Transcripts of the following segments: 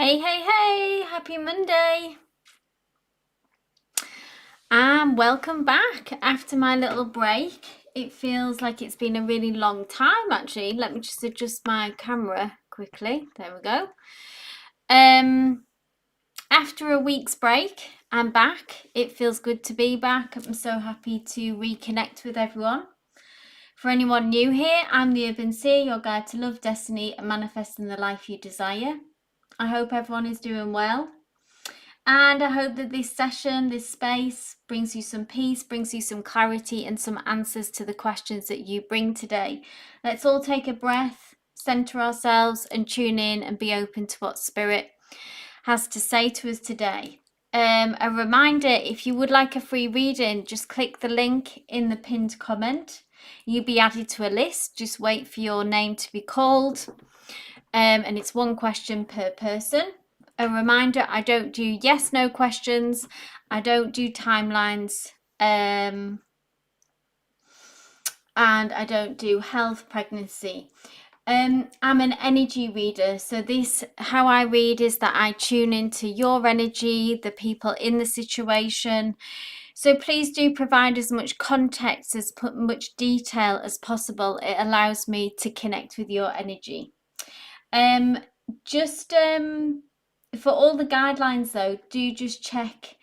Hey, hey, hey, happy Monday. And welcome back after my little break. It feels like it's been a really long time actually. Let me just adjust my camera quickly. There we go. After a week's break, I'm back. It feels good to be back. I'm so happy to reconnect with everyone. For anyone new here, I'm the Urban Seer, your guide to love, destiny, and manifesting the life you desire. I hope everyone is doing well. And I hope that this session, this space, brings you some peace, brings you some clarity and some answers to the questions that you bring today. Let's all take a breath, center ourselves and tune in and be open to what Spirit has to say to us today. A reminder, if you would like a free reading, just click the link in the pinned comment. You'll be added to a list. Just wait for your name to be called. And it's one question per person. A reminder, I don't do yes, no questions. I don't do timelines. And I don't do health, pregnancy. I'm an energy reader. So how I read is that I tune into your energy, the people in the situation. So please do provide as much context, as much detail as possible. It allows me to connect with your energy. For all the guidelines though, do just check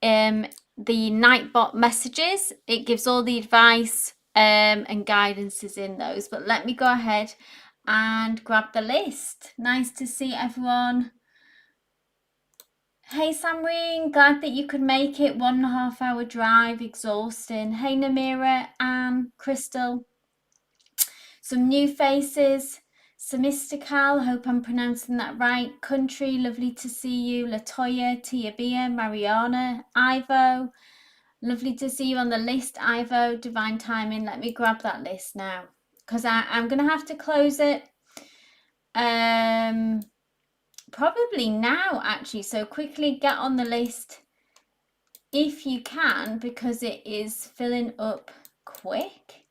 the Nightbot messages. It gives all the advice and guidance is in those. But let me go ahead and grab the list. Nice to see everyone. Hey Samreen, glad that you could make it. 1.5 hour drive, exhausting. Hey Namira, Anne, Crystal. Some new faces. Semistical, hope I'm pronouncing that right. Country, lovely to see you. Latoya, Tia Bia, Mariana, Ivo. Lovely to see you on the list, Ivo. Divine timing. Let me grab that list now because I'm going to have to close it probably now actually. So quickly get on the list if you can because it is filling up quick,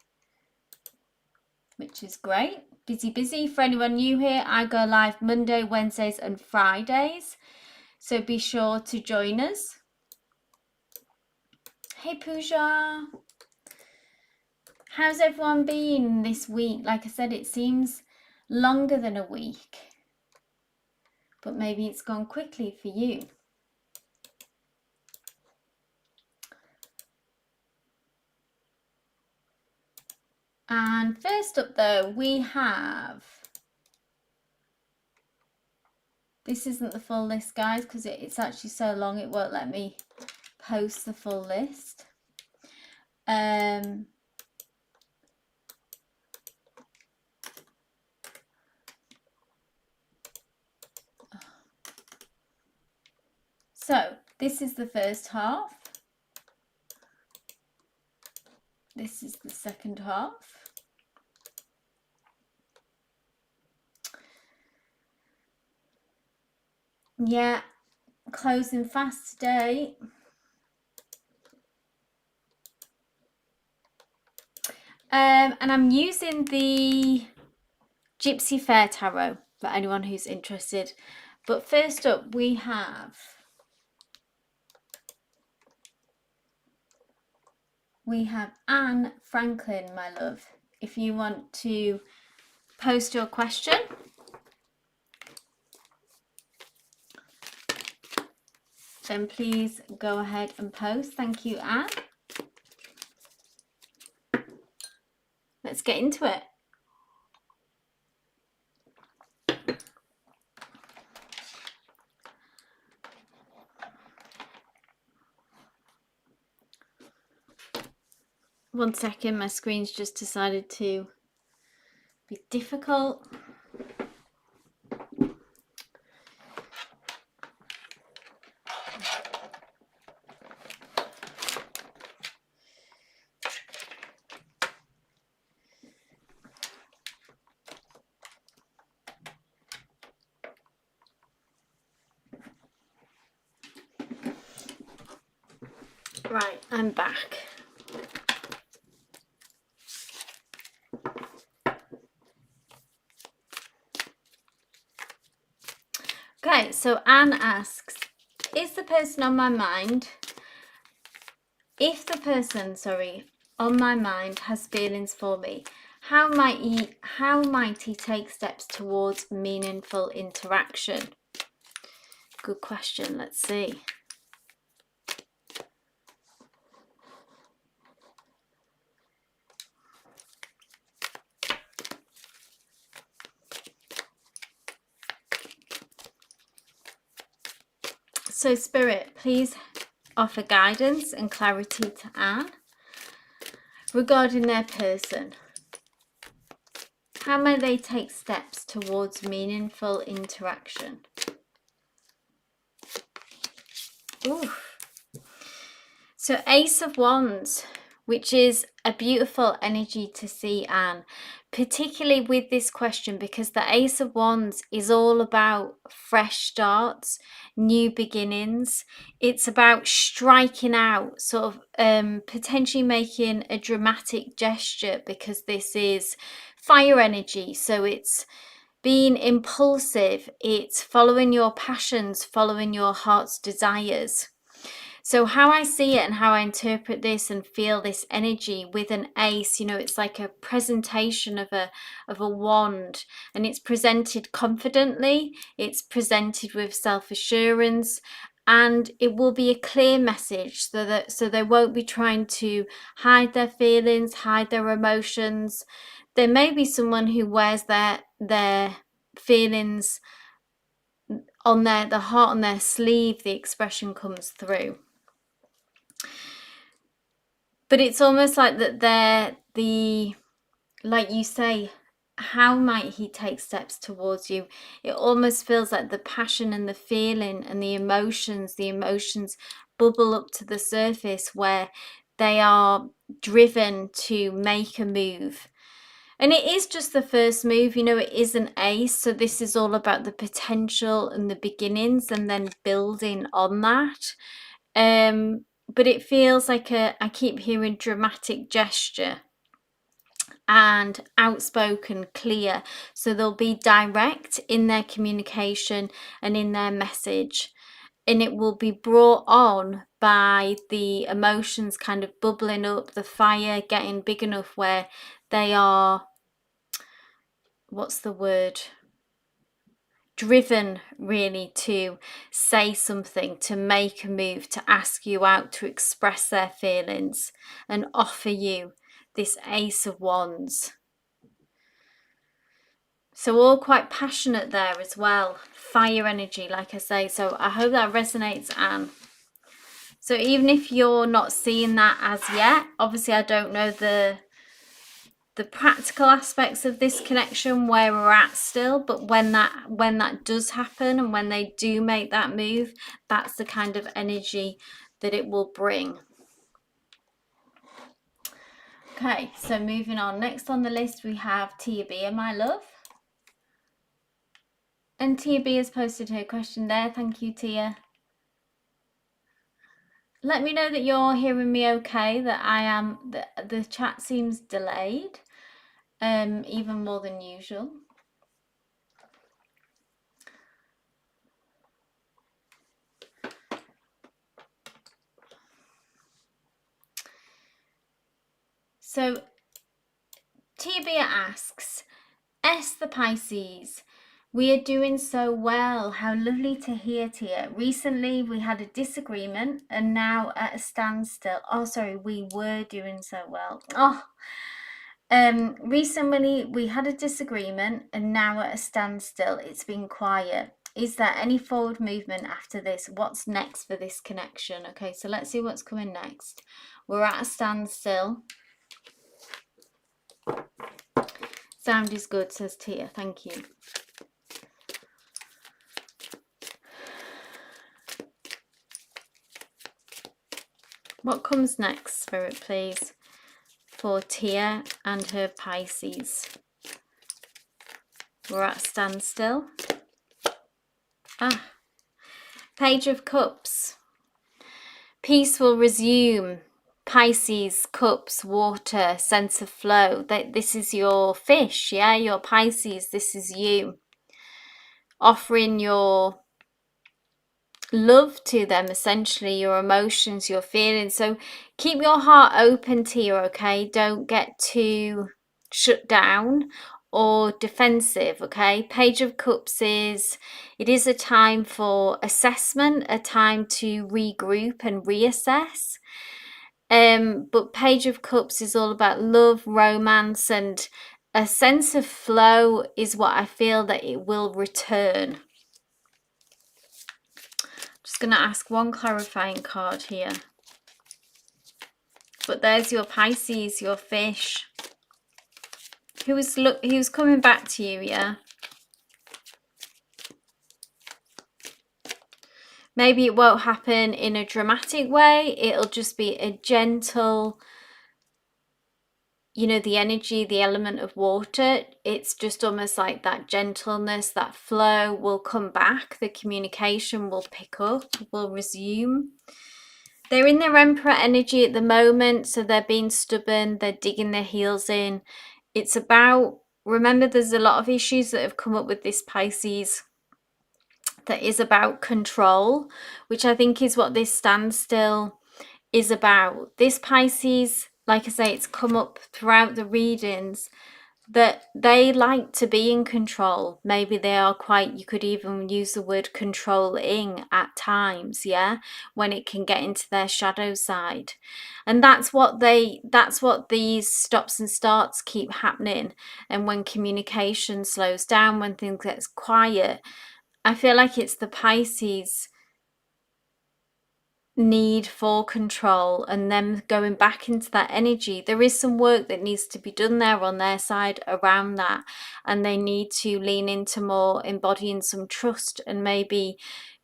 which is great. Busy. For anyone new here, I go live Monday, Wednesdays and Fridays. So be sure to join us. Hey Pooja. How's everyone been this week? Like I said, it seems longer than a week. But maybe it's gone quickly for you. And first up though, we have... This isn't the full list, guys, because it's actually so long it won't let me post the full list. So this is the first half. This is the second half. Yeah, closing fast today. And I'm using the Gypsy Fair Tarot for anyone who's interested. But first up we have Anne Franklin, my love. If you want to post your question, then please go ahead and post. Thank you, Anne. Let's get into it. One second, my screen's just decided to be difficult. Right, I'm back. Okay, so Anne asks, is the person on my mind, if the person, on my mind has feelings for me, how might he take steps towards meaningful interaction? Good question. Let's see. So Spirit, please offer guidance and clarity to Anne regarding their person. How may they take steps towards meaningful interaction? Ooh. So Ace of Wands, which is a beautiful energy to see, Anne, particularly with this question, because the Ace of Wands is all about fresh starts, new beginnings. It's about striking out, sort of potentially making a dramatic gesture, because this is fire energy. So it's being impulsive, it's following your passions, following your heart's desires. So how I see it and how I interpret this and feel this energy with an ace, you know, it's like a presentation of a wand, and it's presented confidently, it's presented with self-assurance, and it will be a clear message, so they won't be trying to hide their feelings, hide their emotions. There may be someone who wears their feelings on the heart on their sleeve, the expression comes through. But it's almost like that like you say, how might he take steps towards you? It almost feels like the passion and the feeling and the emotions bubble up to the surface, where they are driven to make a move. And it is just the first move, you know, it is an ace. So this is all about the potential and the beginnings, and then building on that. But it feels like I keep hearing dramatic gesture and outspoken, clear. So they'll be direct in their communication and in their message. And it will be brought on by the emotions kind of bubbling up, the fire getting big enough where they are, what's the word? Driven really to say something, to make a move, to ask you out, to express their feelings and offer you this Ace of Wands. So all quite passionate there as well, fire energy, like I say. So I hope that resonates, Anne. So even if you're not seeing that as yet, obviously I don't know the practical aspects of this connection, where we're at still, but when that does happen and when they do make that move, that's the kind of energy that it will bring. Okay, so moving on, next on the list we have Tia B, my love, and Tia B has posted her question there. Thank you, Tia. Let me know that you're hearing me okay, that I am, the chat seems delayed, even more than usual. So Tia asks, S the Pisces, we are doing so well. How lovely to hear, Tia. Recently we had a disagreement and now at a standstill. Oh, sorry, we were doing so well. Recently we had a disagreement and now at a standstill. It's been quiet. Is there any forward movement after this? What's next for this connection? Okay, so let's see what's coming next. We're at a standstill. Sound is good, says Tia. Thank you. What comes next, Spirit, please, for Tia and her Pisces? We're at a standstill. Page of Cups. Peace will resume. Pisces, cups, water, sense of flow. This is your fish, yeah? Your Pisces, this is you. Offering your love to them, essentially, your emotions, your feelings. So keep your heart open to you, okay? Don't get too shut down or defensive, okay? Page of Cups it is a time for assessment, a time to regroup and reassess. But Page of Cups is all about love, romance, and a sense of flow is what I feel that it will return. Just going to ask one clarifying card here. But there's your Pisces, your fish. Who's coming back to you, yeah? Maybe it won't happen in a dramatic way. It'll just be a gentle, you know, the energy, the element of water. It's just almost like that gentleness, that flow will come back. The communication will pick up, will resume. They're in their Emperor energy at the moment, so they're being stubborn, they're digging their heels in. It's about, remember, there's a lot of issues that have come up with this Pisces that is about control, which I think is what this standstill is about. This Pisces, like I say, it's come up throughout the readings, that they like to be in control. Maybe they are quite, you could even use the word controlling at times, yeah, when it can get into their shadow side. And that's what these stops and starts keep happening. And when communication slows down, when things gets quiet, I feel like it's the Pisces need for control and them going back into that energy. There is some work that needs to be done there on their side around that, and they need to lean into more embodying some trust and maybe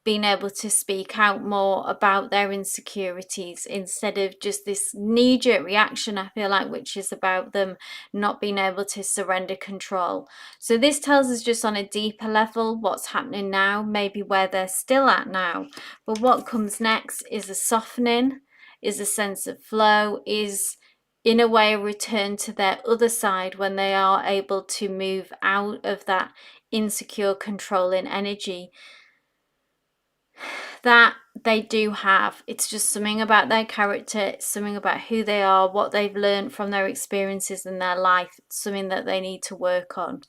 being able to speak out more about their insecurities instead of just this knee-jerk reaction, I feel like, which is about them not being able to surrender control. So this tells us just on a deeper level what's happening now, maybe where they're still at now. But what comes next is a softening, is a sense of flow, is in a way a return to their other side when they are able to move out of that insecure controlling energy that they do have. It's just something about their character, it's something about who they are, what they've learned from their experiences in their life. It's something that they need to work on.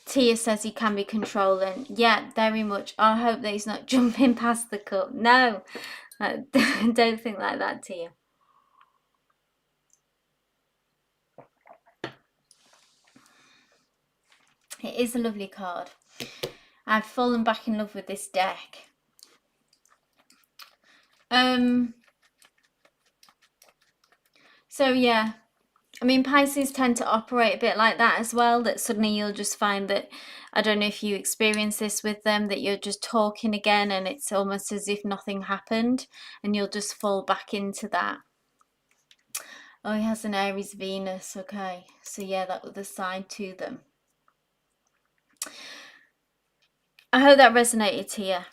Tia says he can be controlling. Yeah, very much. I hope that he's not jumping past the cup. No, don't think like that, Tia. It is a lovely card. I've fallen back in love with this deck. So yeah, I mean, Pisces tend to operate a bit like that as well, that suddenly you'll just find that, I don't know if you experience this with them, that you're just talking again and it's almost as if nothing happened and you'll just fall back into that. Oh, he has an Aries Venus. Okay, so yeah, that other side to them. I hope that resonated here.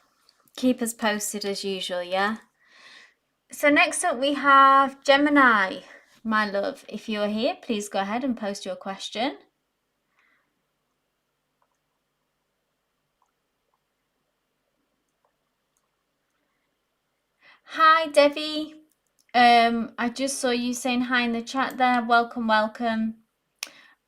Keep us posted as usual, yeah? So next up we have Gemini. My love, if you're here, please go ahead and post your question. Hi, Debbie. I just saw you saying hi in the chat there. Welcome, welcome.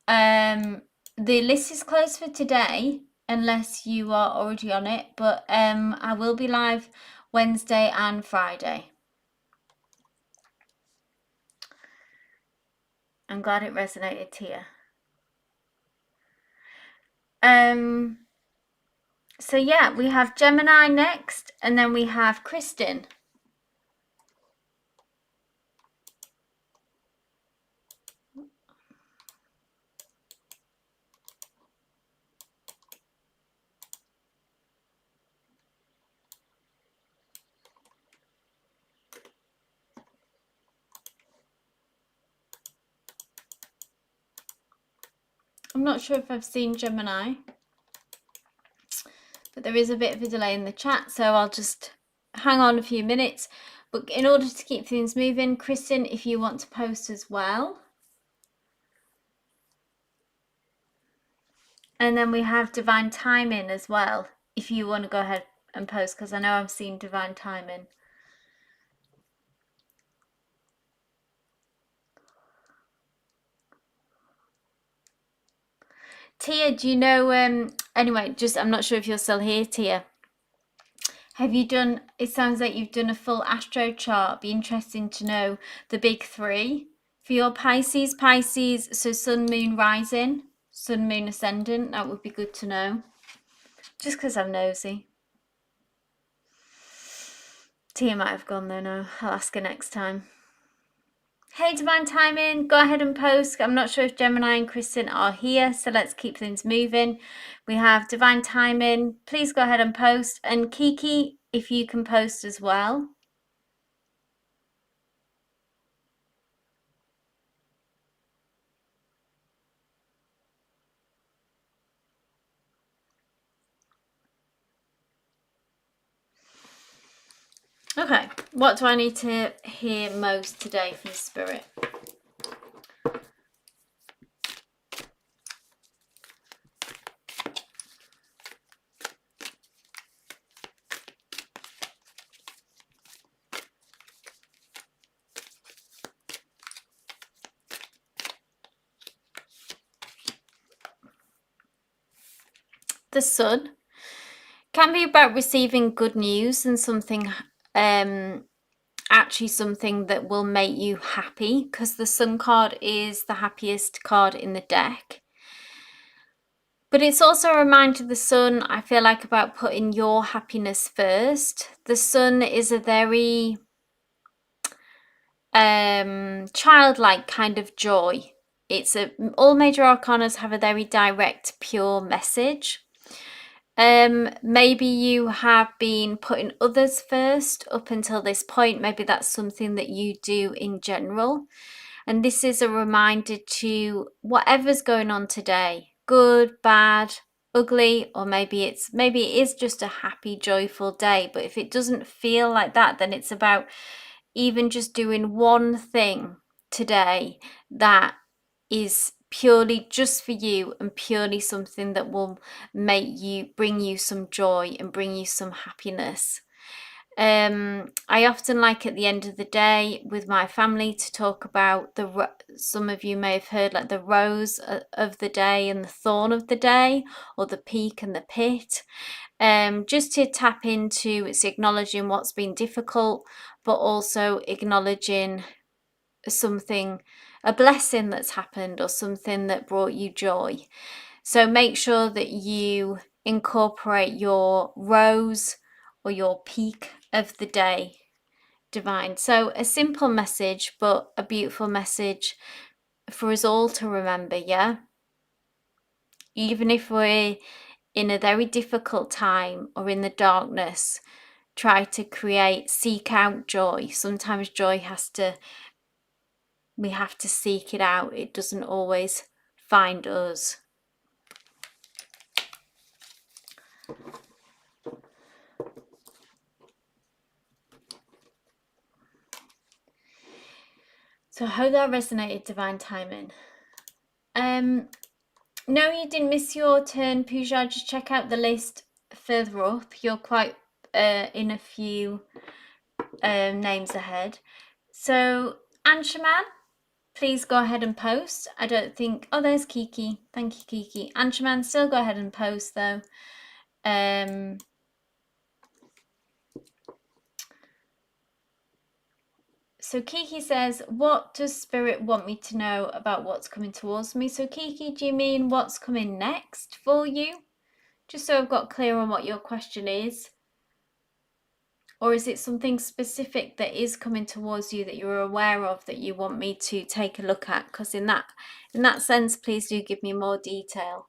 The list is closed for today unless you are already on it, but I will be live Wednesday and Friday. I'm glad it resonated here. So yeah, we have Gemini next, and then we have Kristen. I'm not sure if I've seen Gemini, but there is a bit of a delay in the chat, so I'll just hang on a few minutes. But in order to keep things moving, Kristen, if you want to post as well. And then we have divine timing as well, if you want to go ahead and post, because I know I've seen divine timing. Tia, do you know, anyway, I'm not sure if you're still here, Tia. Have you done, it sounds like you've done a full astro chart. Be interesting to know the big three. For your Pisces, so sun, moon, rising, sun, moon, ascendant, that would be good to know. Just because I'm nosy. Tia might have gone though, no. I'll ask her next time. Hey, divine timing, go ahead and post. I'm not sure if Gemini and Kristen are here, so let's keep things moving. We have divine timing. Please go ahead and post. And Kiki, if you can post as well. Okay, what do I need to hear most today from Spirit? The sun can be about receiving good news and something, actually something that will make you happy, because the sun card is the happiest card in the deck. But it's also a reminder to the sun, I feel like, about putting your happiness first. The sun is a very childlike kind of joy. All major arcanas have a very direct, pure message. Maybe you have been putting others first up until this point. Maybe that's something that you do in general. And this is a reminder to whatever's going on today, good, bad, ugly, or maybe it is just a happy, joyful day. But if it doesn't feel like that, then it's about even just doing one thing today that is purely just for you and purely something that will bring you some joy and bring you some happiness. I often like at the end of the day with my family to talk about some of you may have heard, like the rose of the day and the thorn of the day, or the peak and the pit. Just to tap into, it's acknowledging what's been difficult, but also acknowledging a blessing that's happened, or something that brought you joy. So make sure that you incorporate your rose or your peak of the day, divine. So a simple message, but a beautiful message for us all to remember, yeah? Even if we're in a very difficult time or in the darkness, try to seek out joy. Sometimes joy we have to seek it out. It doesn't always find us. So I hope that resonated, divine timing. No, you didn't miss your turn, Pooja. Just check out the list further up. You're quite in a few names ahead. So Anshaman, please go ahead and post. I don't think... Oh, there's Kiki. Thank you, Kiki. Anshaman, still go ahead and post, though. So Kiki says, what does Spirit want me to know about what's coming towards me? So Kiki, do you mean what's coming next for you? Just so I've got clear on what your question is. Or is it something specific that is coming towards you that you're aware of that you want me to take a look at? Because in that sense, please do give me more detail.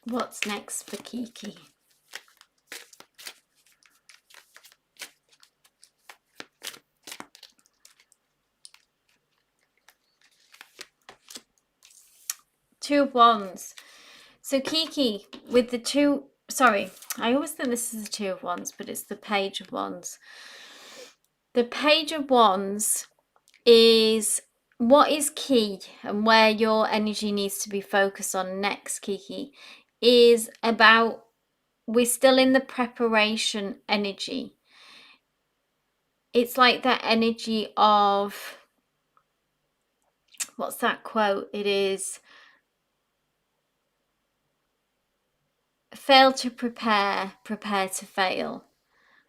What's next for Kiki? Two of Wands. So Kiki, with the two, sorry, I always think this is the Two of Wands, but it's the Page of Wands. The Page of Wands is what is key and where your energy needs to be focused on next, Kiki, is about, we're still in the preparation energy. It's like that energy of, what's that quote? It is, fail to prepare, prepare to fail.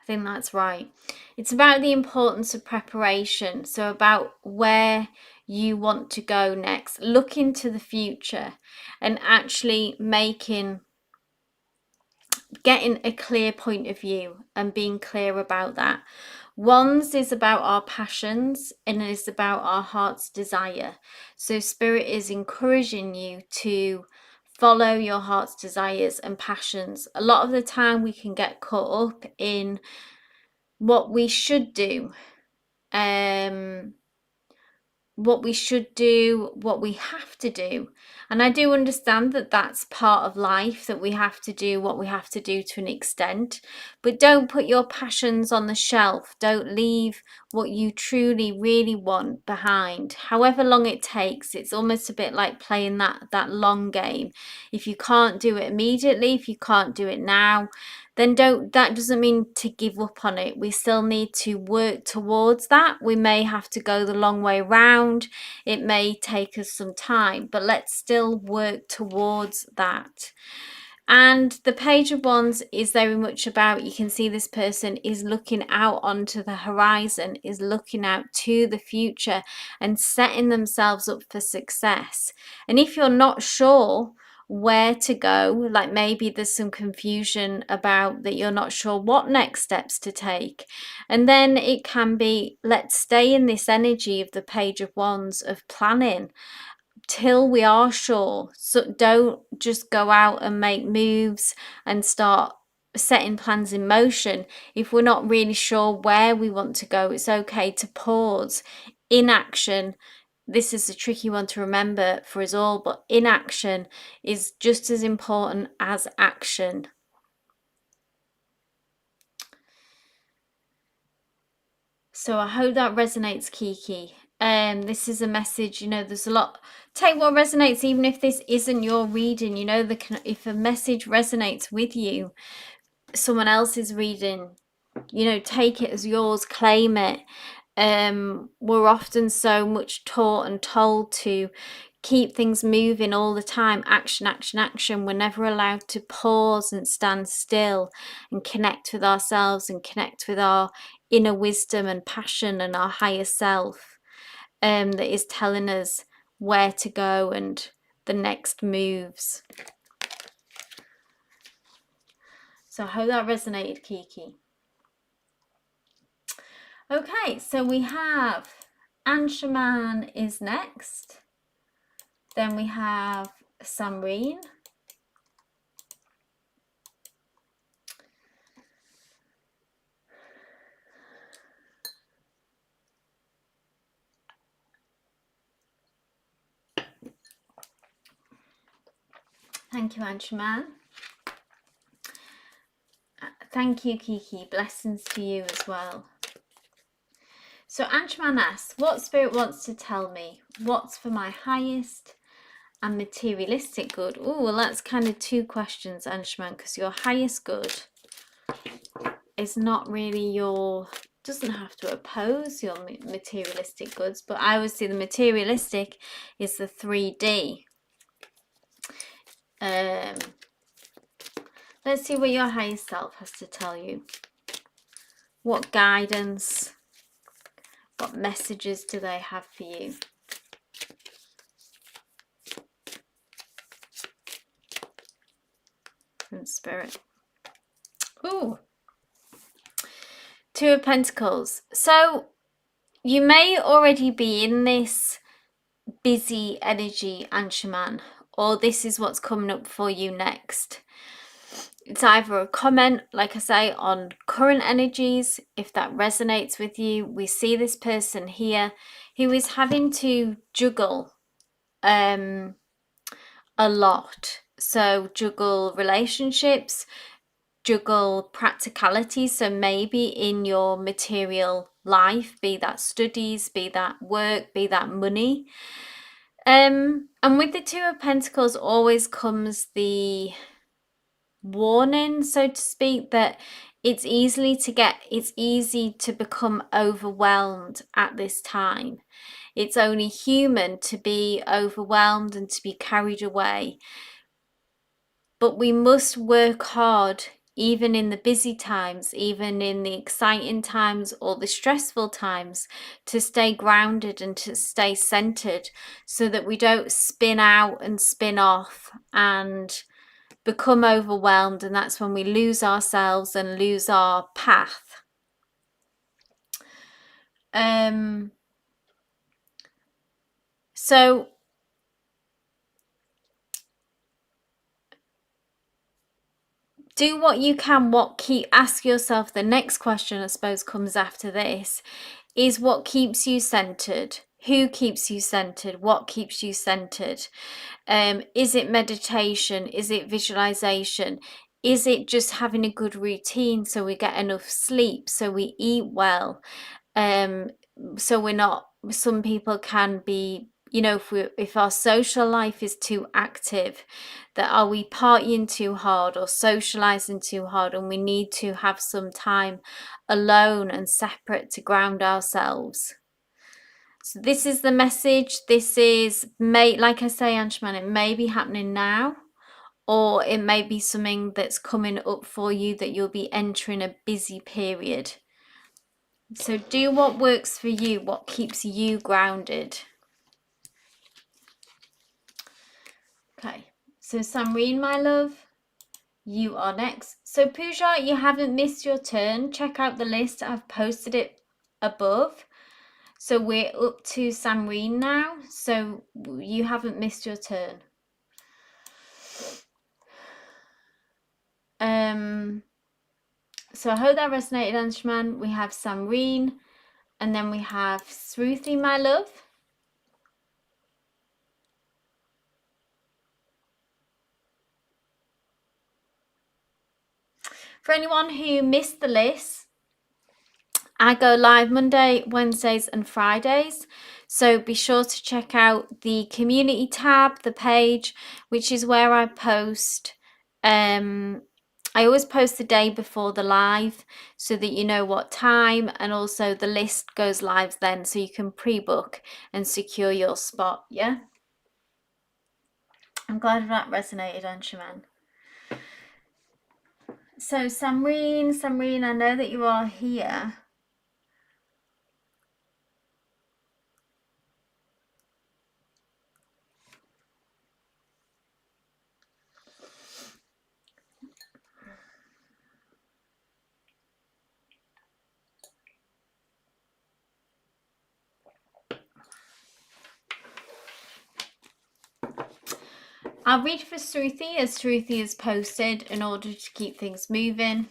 I think that's right. It's about the importance of preparation. So about where you want to go next. Look into the future and actually getting a clear point of view and being clear about that. Wands is about our passions and is about our heart's desire. So Spirit is encouraging you to follow your heart's desires and passions. A lot of the time we can get caught up in what we should do, what we should do, what we have to do. And I do understand that that's part of life, that we have to do what we have to do to an extent. But don't put your passions on the shelf. Don't leave what you truly, really want behind. However long it takes, it's almost a bit like playing that long game. If you can't do it immediately, if you can't do it now, then that doesn't mean to give up on it. We still need to work towards that. We may have to go the long way round. It may take us some time, but let's still work towards that. And the Page of Wands is very much about, you can see this person is looking out onto the horizon, is looking out to the future and setting themselves up for success. And if you're not sure where to go, like maybe there's some confusion about that, you're not sure what next steps to take, and then it can be, let's stay in this energy of the Page of Wands of planning till we are sure. So don't just go out and make moves and start setting plans in motion if we're not really sure where we want to go. It's okay to pause. Inaction, this is a tricky one to remember for us all, but inaction is just as important as action. So I hope that resonates, Kiki. This is a message, there's a lot. Take what resonates, even if this isn't your reading. If a message resonates with you, someone else's reading, take it as yours, claim it. We're often so much taught and told to keep things moving all the time. Action, action, action. We're never allowed to pause and stand still and connect with ourselves and connect with our inner wisdom and passion and our higher self, that is telling us where to go and the next moves. So I hope that resonated, Kiki. Okay, so we have Anshaman is next. Then we have Samreen. Thank you, Anshaman. Thank you, Kiki. Blessings to you as well. So Anshaman asks, what Spirit wants to tell me? What's for my highest and materialistic good? Oh, well, that's kind of two questions, Anshaman, because your highest good is not really doesn't have to oppose your materialistic goods, but I would say the materialistic is the 3D. Let's see what your higher self has to tell you. What guidance, what messages do they have for you? From Spirit. Ooh. Two of Pentacles. So you may already be in this busy energy, Anshaman, or this is what's coming up for you next. It's either a comment, like I say, on current energies, if that resonates with you. We see this person here who is having to juggle a lot. So juggle relationships, juggle practicality. So maybe in your material life, be that studies, be that work, be that money. And with the Two of Pentacles always comes the warning, so to speak, that it's easy to become overwhelmed at this time. It's only human to be overwhelmed and to be carried away. But we must work hard, even in the busy times, even in the exciting times or the stressful times, to stay grounded and to stay centered, so that we don't spin out and spin off and become overwhelmed, and that's when we lose ourselves and lose our path. So do what you can. Ask yourself the next question, I suppose, comes after this, is what keeps you centered? Who keeps you centered? What keeps you centered? Is it meditation? Is it visualization? Is it just having a good routine so we get enough sleep, so we eat well? So we're not, some people can be, you know, if our social life is too active, that are we partying too hard or socializing too hard, and we need to have some time alone and separate to ground ourselves. So this is the message. This is, like I say, Anshuman, it may be happening now, or it may be something that's coming up for you, that you'll be entering a busy period. So do what works for you, what keeps you grounded. Okay, so Samreen, my love, you are next. So Pooja, you haven't missed your turn. Check out the list. I've posted it above. So we're up to Samreen now. So you haven't missed your turn. So I hope that resonated, Anshuman. We have Samreen, and then we have Sruthi, my love. For anyone who missed the list, I go live Monday, Wednesdays and Fridays. So be sure to check out the community tab, the page, which is where I post. I always post the day before the live so that you know what time, and also the list goes live then, so you can pre-book and secure your spot. Yeah, I'm glad that resonated, Anshuman. So Samreen, I know that you are here. I'll read for Sruthi, as Sruthi is posted in order to keep things moving.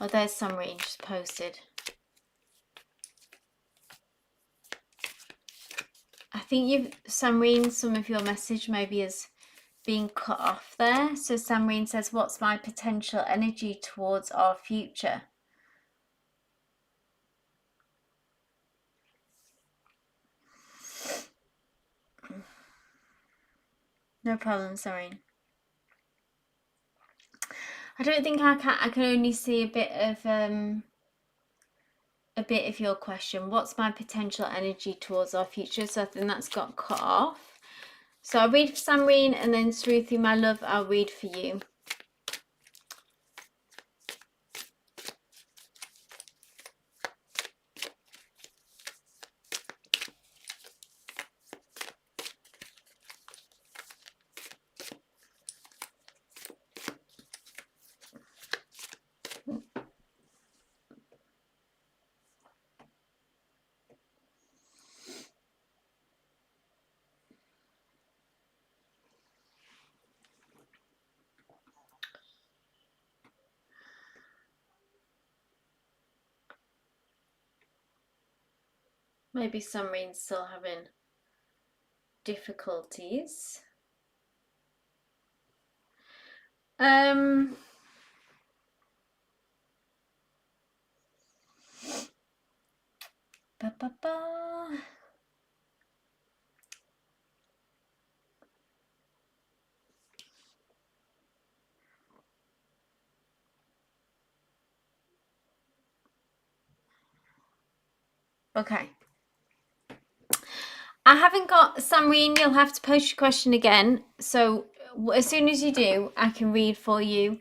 Oh, there's Samreen just posted. I think Samreen, some of your message maybe has been cut off there. So Samreen says, what's my potential energy towards our future? No problem, Samreen. I don't think I can only see a bit of your question. What's my potential energy towards our future? So I think that's got cut off. So I'll read for Samreen, and then Sruthi, my love, I'll read for you. Maybe Samreen's still having difficulties. Ba, ba, ba. Okay. I haven't got Samreen. You'll have to post your question again. So as soon as you do, I can read for you.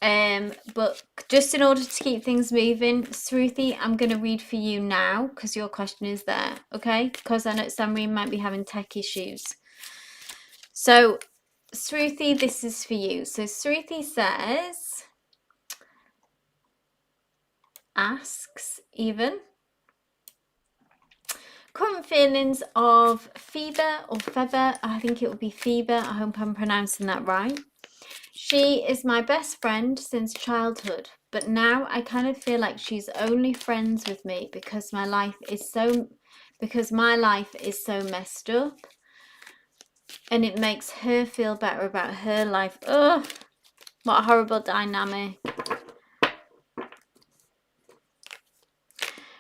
But just in order to keep things moving, Sruthi, I'm going to read for you now because your question is there, okay? Because I know Samreen might be having tech issues. So, Sruthi, this is for you. So, Sruthi asks even, current feelings of fever or feather. I think it would be fever. I hope I'm pronouncing that right. She is my best friend since childhood, but now I kind of feel like she's only friends with me because my life is so messed up, and it makes her feel better about her life. Ugh, what a horrible dynamic.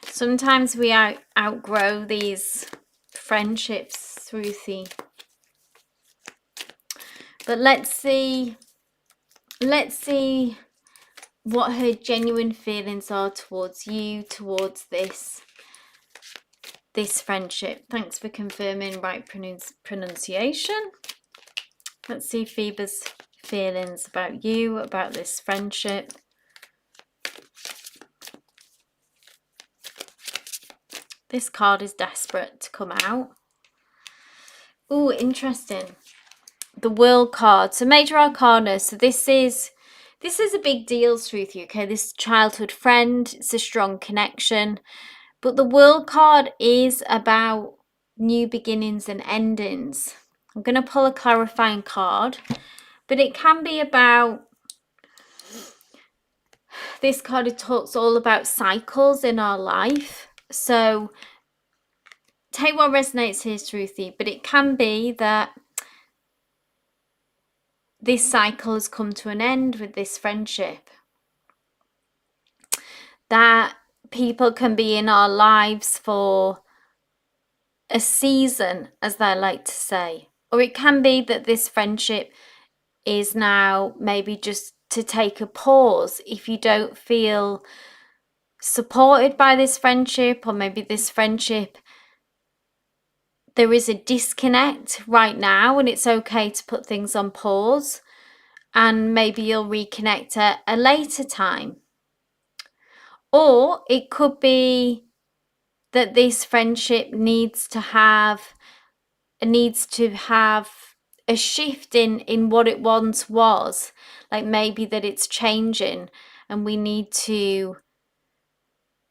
Sometimes we outgrow these friendships, Ruthie. But let's see what her genuine feelings are towards you, towards this friendship. Thanks for confirming right pronunciation. Let's see Phoebe's feelings about you, about this friendship. This card is desperate to come out. Oh, interesting. The World card. So Major Arcana. So this is a big deal, Ruthie, okay? This childhood friend, it's a strong connection. But the World card is about new beginnings and endings. I'm going to pull a clarifying card, but it can be about, this card, it talks all about cycles in our life. So take what resonates here, Ruthie, but it can be that this cycle has come to an end with this friendship. That people can be in our lives for a season, as they like to say. Or it can be that this friendship is now maybe just to take a pause if you don't feel supported by this friendship, or maybe this friendship, there is a disconnect right now and it's okay to put things on pause, and maybe you'll reconnect at a later time. Or it could be that this friendship needs to have a shift in what it once was, like maybe that it's changing and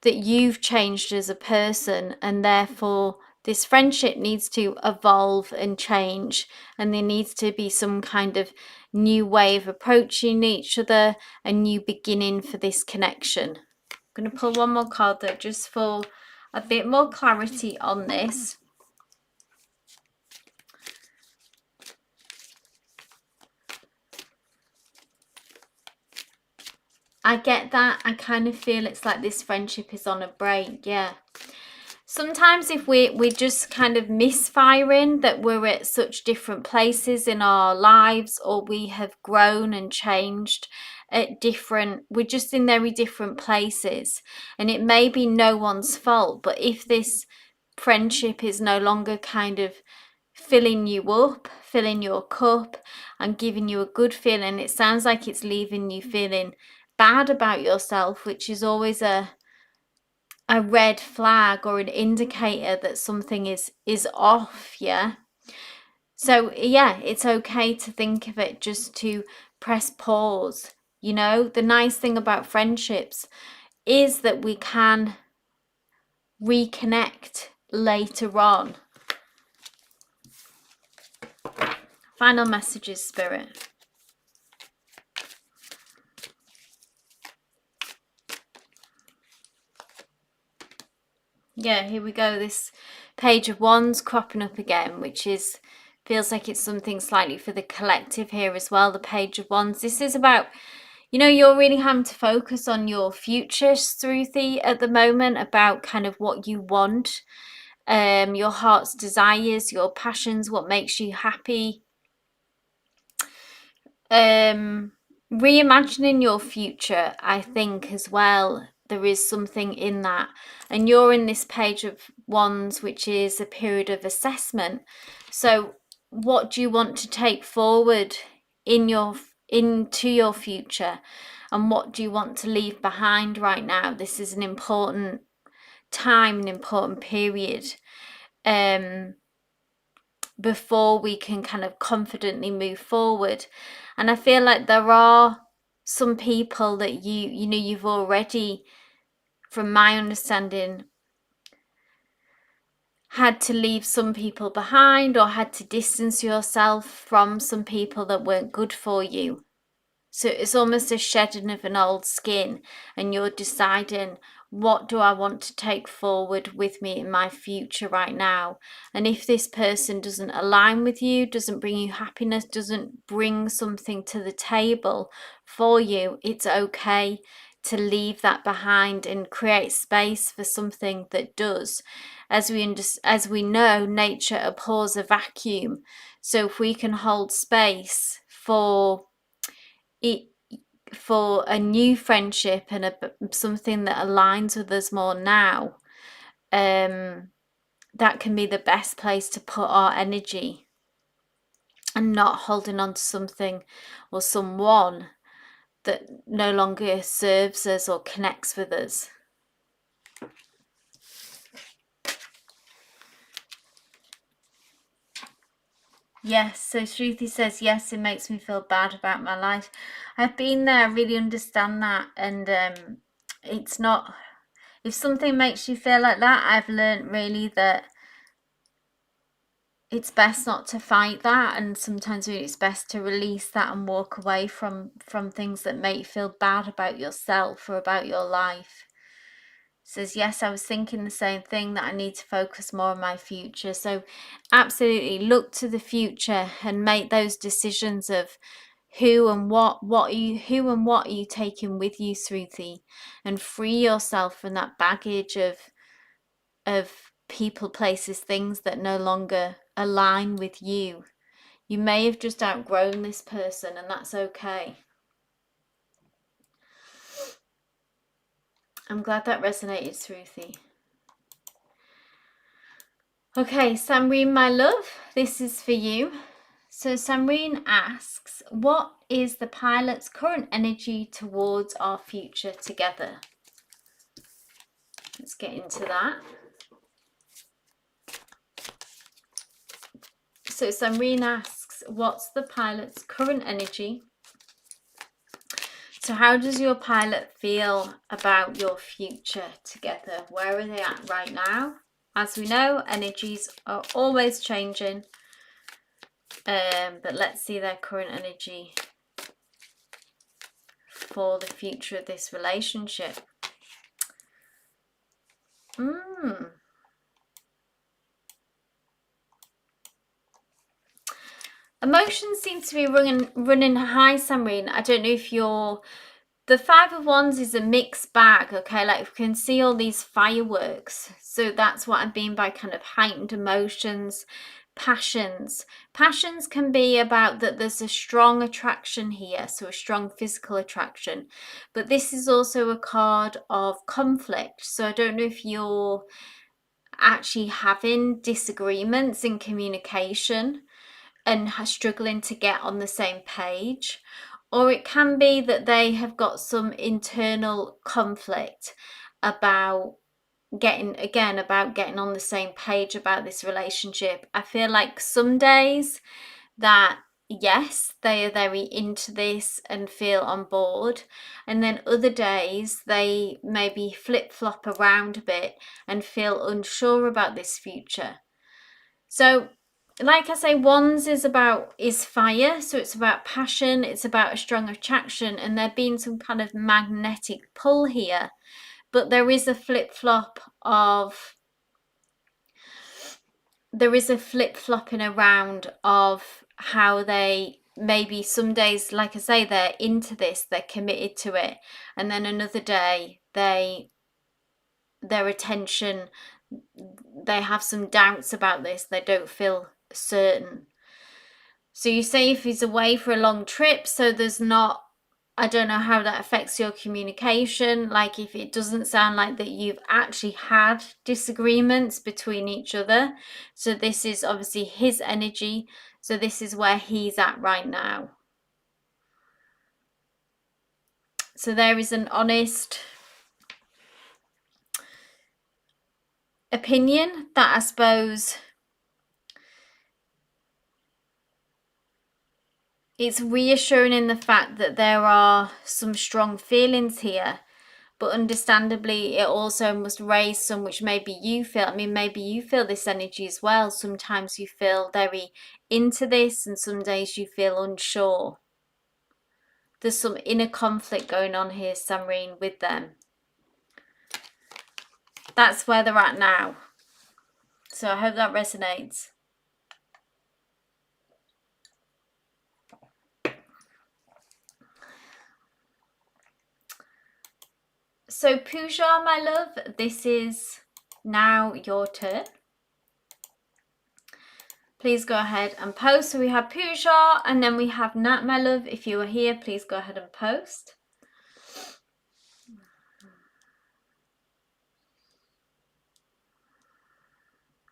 that you've changed as a person, and therefore this friendship needs to evolve and change, and there needs to be some kind of new way of approaching each other, a new beginning for this connection. I'm going to pull one more card though, just for a bit more clarity on this. I get that. I kind of feel it's like this friendship is on a break, yeah. Sometimes if we're just kind of misfiring, that we're at such different places in our lives, or we have grown and changed we're just in very different places, and it may be no one's fault, but if this friendship is no longer kind of filling you up, filling your cup and giving you a good feeling, it sounds like it's leaving you feeling bad about yourself, which is always a red flag or an indicator that something is off, yeah. So yeah, it's okay to think of it just to press pause. You know, the nice thing about friendships is that we can reconnect later on. Final messages, Spirit. Yeah, here we go. This Page of Wands cropping up again, which is feels like it's something slightly for the collective here as well. The Page of Wands. This is about, you know, you're really having to focus on your future, Shruti, at the moment, about kind of what you want, your heart's desires, your passions, what makes you happy. Reimagining your future, I think, as well. There is something in that. And you're in this Page of Wands, which is a period of assessment. So what do you want to take forward into your future, and what do you want to leave behind right now? This is an important time, an important period, before we can kind of confidently move forward. And I feel like there are some people that you know, you've already, from my understanding, had to leave some people behind, or had to distance yourself from some people that weren't good for you. So it's almost a shedding of an old skin, and you're deciding, what do I want to take forward with me in my future right now? And if this person doesn't align with you, doesn't bring you happiness, doesn't bring something to the table for you, it's okay to leave that behind and create space for something that does. As we know, nature abhors a vacuum. So if we can hold space for a new friendship and something that aligns with us more now, that can be the best place to put our energy, and not holding on to something or someone that no longer serves us or connects with us. Yes, so Shruti says, yes, it makes me feel bad about my life. I've been there, I really understand that. And it's not, if something makes you feel like that, I've learned really that it's best not to fight that, and sometimes it's best to release that and walk away from things that make you feel bad about yourself or about your life. Says, yes, I was thinking the same thing, that I need to focus more on my future. So absolutely look to the future and make those decisions of who and what are you taking with you, Shruti, and free yourself from that baggage of people, places, things that no longer align with you. You may have just outgrown this person, and that's okay. I'm glad that resonated, Shruti. Okay, Samreen, my love, this is for you. So Samreen asks, what is the pilot's current energy towards our future together? Let's get into that. So Samreen asks, what's the pilot's current energy? So how does your pilot feel about your future together? Where are they at right now? As we know, energies are always changing, but let's see their current energy for the future of this relationship. Emotions seem to be running high, Samreen. I don't know if you're... The Five of Wands is a mixed bag, okay? Like, we can see all these fireworks. So that's what I mean by kind of heightened emotions, passions. Passions can be about that there's a strong attraction here, so a strong physical attraction. But this is also a card of conflict. So I don't know if you're actually having disagreements in communication and struggling to get on the same page, or it can be that they have got some internal conflict about getting on the same page about this relationship. I feel like some days that yes, they are very into this and feel on board, and then other days they maybe flip-flop around a bit and feel unsure about this future. So like I say, Wands is fire, so it's about passion, it's about a strong attraction, and there being some kind of magnetic pull here. But there is a flip-flop of there is a flip-flopping around of how they maybe some days, like I say, they're into this, they're committed to it, and then another day their attention, they have some doubts about this, they don't feel certain. So you say if he's away for a long trip, so there's not, I don't know how that affects your communication. Like if it doesn't sound like that you've actually had disagreements between each other. So this is obviously his energy. So this is where he's at right now. So there is an honest opinion that I suppose it's reassuring in the fact that there are some strong feelings here. But understandably, it also must raise some which maybe you feel. I mean, maybe you feel this energy as well. Sometimes you feel very into this and some days you feel unsure. There's some inner conflict going on here, Samreen, with them. That's where they're at now. So I hope that resonates. So Pooja, my love, this is now your turn. Please go ahead and post. So we have Pooja and then we have Nat, my love. If you are here, please go ahead and post.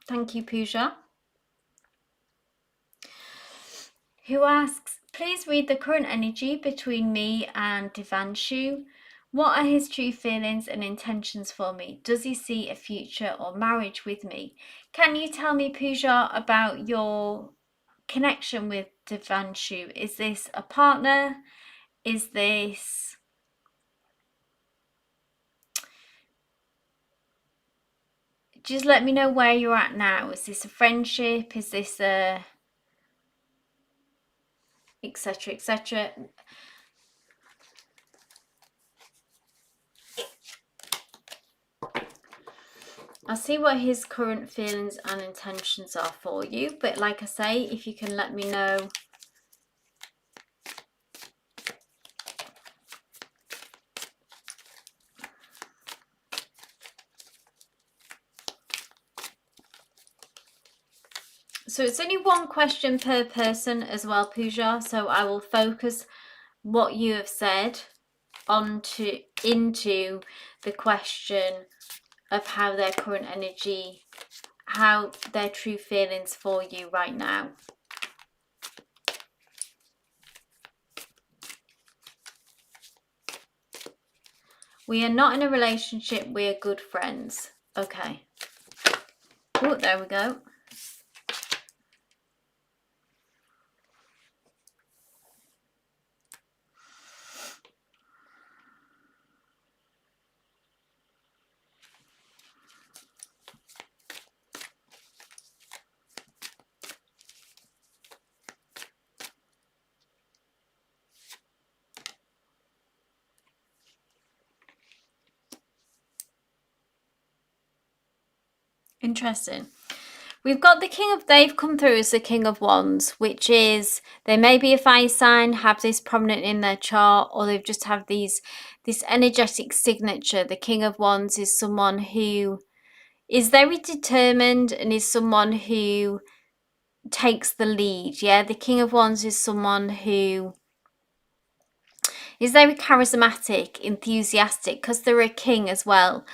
Thank you, Pooja. Who asks, please read the current energy between me and Devanshu. What are his true feelings and intentions for me? Does he see a future or marriage with me? Can you tell me, Pooja, about your connection with Devanshu? Is this a partner? Is this... Just let me know where you're at now. Is this a friendship? Is this a... etc, etc. I'll see what his current feelings and intentions are for you. But like I say, if you can let me know. So it's only one question per person as well, Pooja. So I will focus what you have said into the question of how their current energy, how their true feelings for you right now. We are not in a relationship, we are good friends. Okay. Oh, there we go. Interesting. We've got the King of, they've come through as the King of Wands, which is, they may be a fire sign, have this prominent in their chart, or they've just have this energetic signature. The King of Wands is someone who is very determined and is someone who takes the lead. Yeah, the King of Wands is someone who is very charismatic, enthusiastic, because they're a king as well.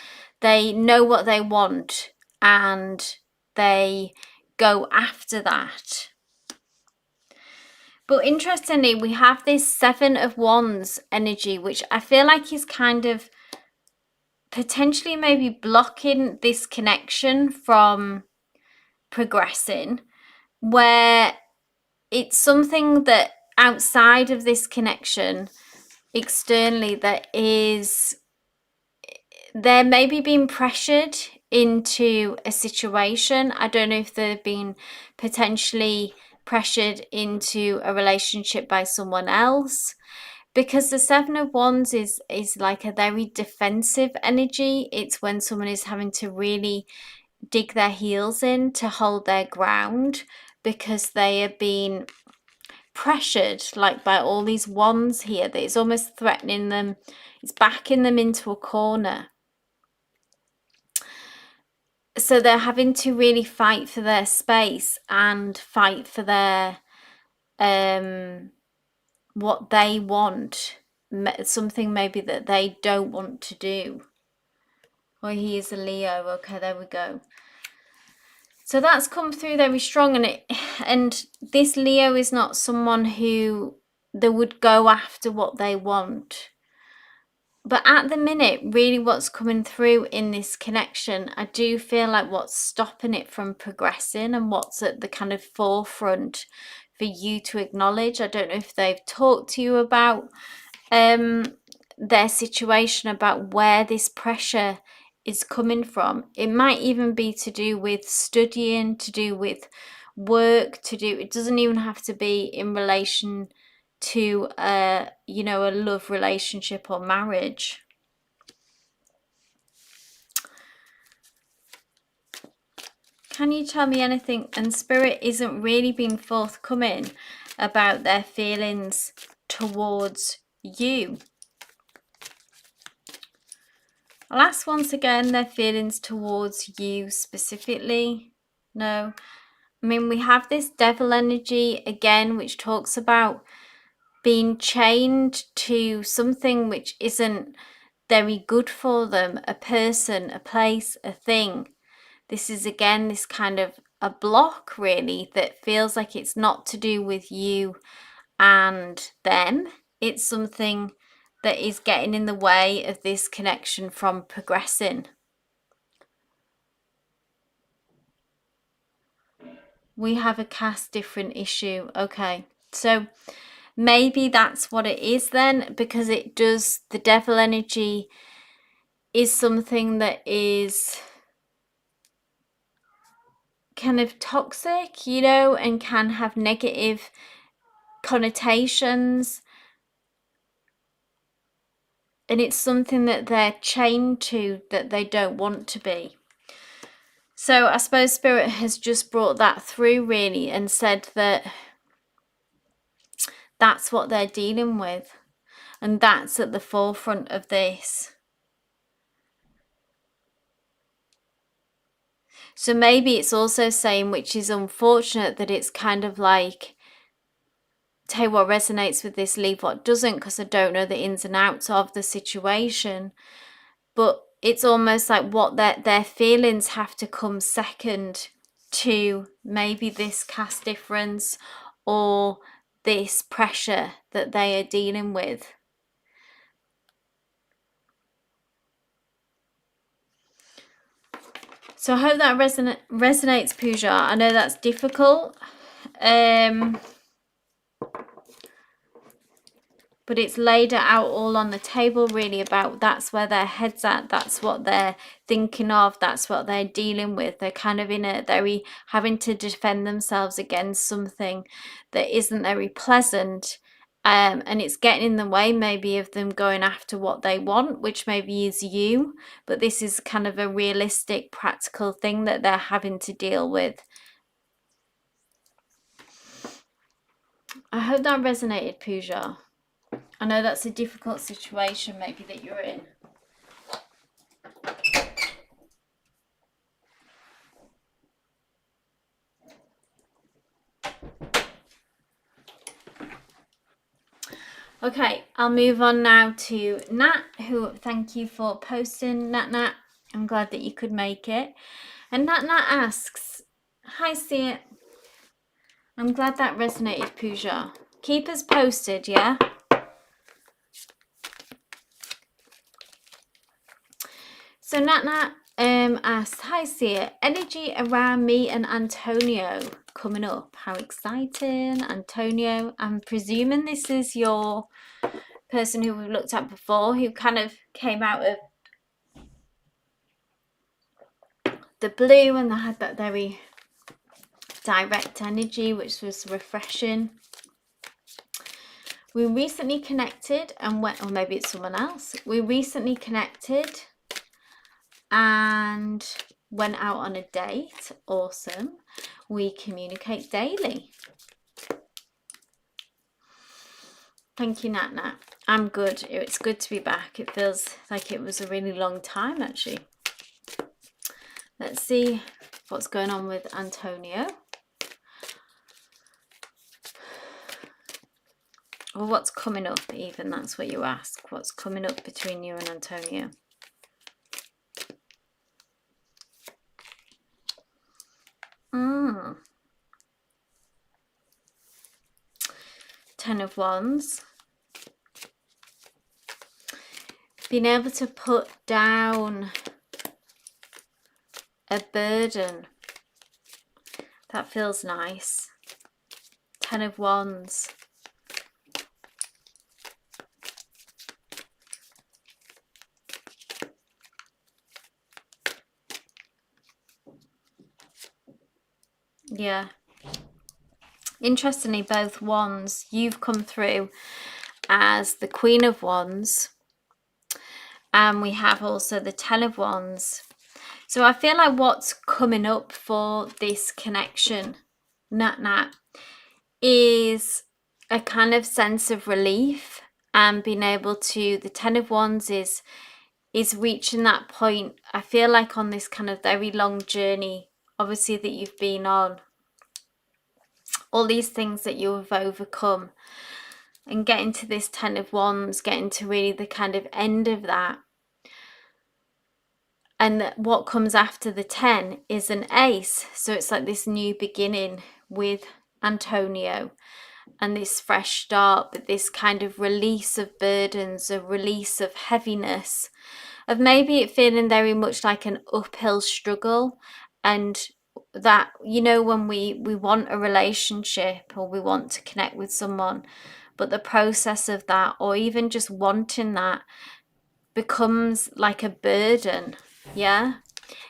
They know what they want and they go after that. But interestingly, we have this Seven of Wands energy, which I feel like is kind of potentially maybe blocking this connection from progressing, where it's something that outside of this connection, externally, that is, they're maybe being pressured into a situation. I don't know if they've been potentially pressured into a relationship by someone else, because the Seven of Wands is like a very defensive energy. It's when someone is having to really dig their heels in to hold their ground, because they are being pressured like by all these wands here that is almost threatening them. It's backing them into a corner. So they're having to really fight for their space and fight for their what they want, something maybe that they don't want to do. Oh, he is a Leo. Okay, there we go. So that's come through very strong, and this Leo is not someone who they would go after what they want. But at the minute, really what's coming through in this connection, I do feel like what's stopping it from progressing and what's at the kind of forefront for you to acknowledge. I don't know if they've talked to you about their situation, about where this pressure is coming from. It might even be to do with studying, to do with work, it doesn't even have to be in relation to a love relationship or marriage. Can you tell me anything? And Spirit isn't really being forthcoming about their feelings towards you. I'll ask once again, their feelings towards you specifically. No. I mean, we have this devil energy again, which talks about being chained to something which isn't very good for them, a person, a place, a thing. This is again this kind of a block really that feels like it's not to do with you and them. It's something that is getting in the way of this connection from progressing. We have a cast different issue. Okay, so maybe that's what it is then, because it does, the devil energy is something that is kind of toxic, and can have negative connotations. And it's something that they're chained to, that they don't want to be. So I suppose Spirit has just brought that through really and said that that's what they're dealing with. And that's at the forefront of this. So maybe it's also saying, which is unfortunate, that it's kind of like, tell you what resonates with this, leave what doesn't, because I don't know the ins and outs of the situation. But it's almost like what their feelings have to come second to maybe this caste difference or this pressure that they are dealing with. So I hope that resonates, Pooja. I know that's difficult. But it's laid it out all on the table really, about that's where their head's at, that's what they're thinking of, that's what they're dealing with. They're kind of they're having to defend themselves against something that isn't very pleasant, and it's getting in the way maybe of them going after what they want, which maybe is you, but this is kind of a realistic, practical thing that they're having to deal with. I hope that resonated, Pooja. I know that's a difficult situation maybe that you're in. Okay, I'll move on now to Nat, who, thank you for posting, Nat. I'm glad that you could make it. And Nat asks, hi Seer. I'm glad that resonated, Pooja. Keep us posted, yeah? So Nat asks, hi Seer, energy around me and Antonio coming up. How exciting, Antonio. I'm presuming this is your person who we've looked at before, who kind of came out of the blue and they had that very direct energy, which was refreshing. We recently connected and went, or maybe it's someone else. We recently connected and went out on a date. Awesome. We communicate daily. Thank you, Nat Nat. I'm good. It's good to be back. It feels like it was a really long time, actually. Let's see what's going on with Antonio. Or what's coming up, even. That's what you ask. What's coming up between you and Antonio? Ten of Wands. Being able to put down a burden. That feels nice. Ten of Wands. Yeah. Interestingly, both Wands, you've come through as the Queen of Wands. And we have also the Ten of Wands. So I feel like what's coming up for this connection, Nat Nat, is a kind of sense of relief and being able to, the Ten of Wands is reaching that point. I feel like on this kind of very long journey, obviously, that you've been on, all these things that you have overcome, and getting to this Ten of Wands, getting to really the kind of end of that. And what comes after the 10 is an ace. So it's like this new beginning with Antonio and this fresh start, but this kind of release of burdens, a release of heaviness, of maybe it feeling very much like an uphill struggle. And that, you know, when we want a relationship or we want to connect with someone, but the process of that, or even just wanting that, becomes like a burden. Yeah,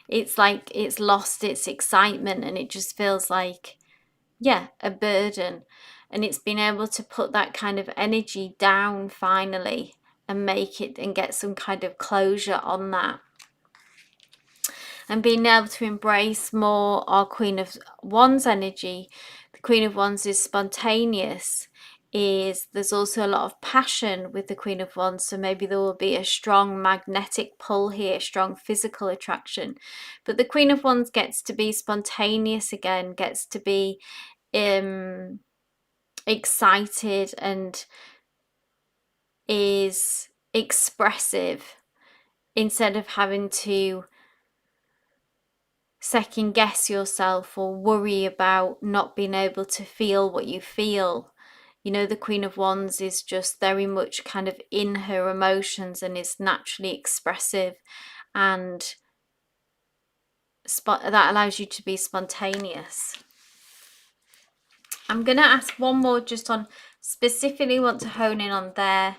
it's like it's lost its excitement and it just feels like, yeah, a burden. And it's been able to put that kind of energy down finally and make it and get some kind of closure on that. And being able to embrace more our Queen of Wands energy. The Queen of Wands is spontaneous. There's also a lot of passion with the Queen of Wands, so maybe there will be a strong magnetic pull here, strong physical attraction. But the Queen of Wands gets to be spontaneous again, gets to be excited and is expressive instead of having to second guess yourself or worry about not being able to feel what you feel. You know, the Queen of Wands is just very much kind of in her emotions and is naturally expressive, and that allows you to be spontaneous. I'm going to ask one more just on, specifically want to hone in on their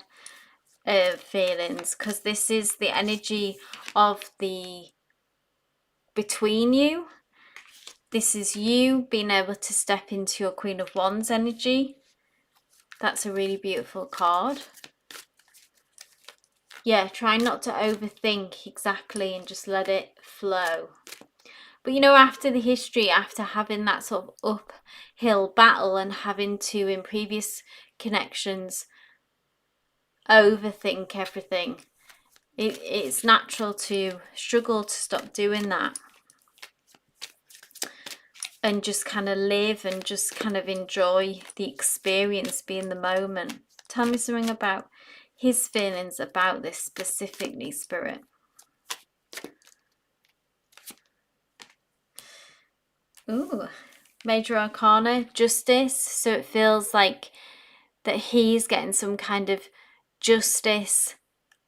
feelings, because this is the energy of the between you. This is you being able to step into your Queen of Wands energy. That's a really beautiful card. Yeah, try not to overthink exactly and just let it flow. But you know, after the history, after having that sort of uphill battle and having to, in previous connections, overthink everything, it's natural to struggle to stop doing that. And just kind of live and just kind of enjoy the experience, be in the moment. Tell me something about his feelings about this specifically, Spirit. Ooh, Major Arcana, Justice. So it feels like that he's getting some kind of justice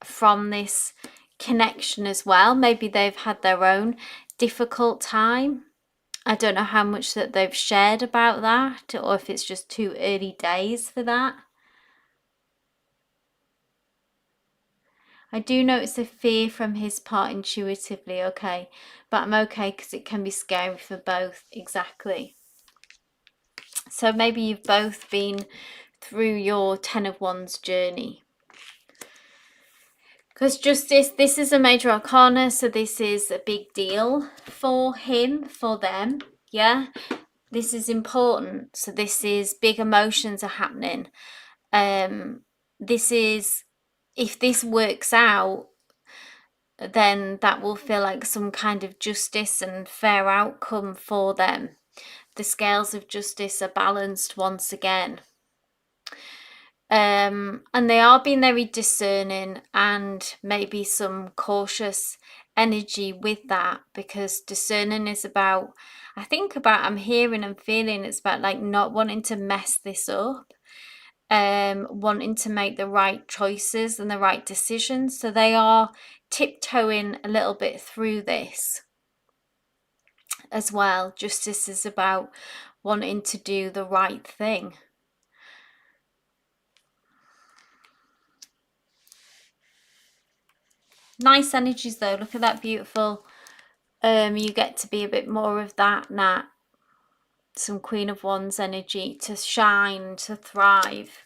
from this connection as well. Maybe they've had their own difficult time. I don't know how much that they've shared about that, or if it's just too early days for that. I do notice a fear from his part intuitively, okay, but I'm okay because it can be scary for both, exactly. So maybe you've both been through your Ten of Wands journey. Because justice, this is a major arcana, so this is a big deal for him, for them. Yeah, this is important. So this is big emotions are happening. This is, if this works out, then that will feel like some kind of justice and fair outcome for them. The scales of justice are balanced once again. And they are being very discerning and maybe some cautious energy with that, because discerning is about, I'm hearing and feeling it's about like not wanting to mess this up, wanting to make the right choices and the right decisions. So they are tiptoeing a little bit through this as well. Justice is about wanting to do the right thing. Nice energies though. Look at that beautiful. You get to be a bit more of that, Nat. Some Queen of Wands energy to shine, to thrive.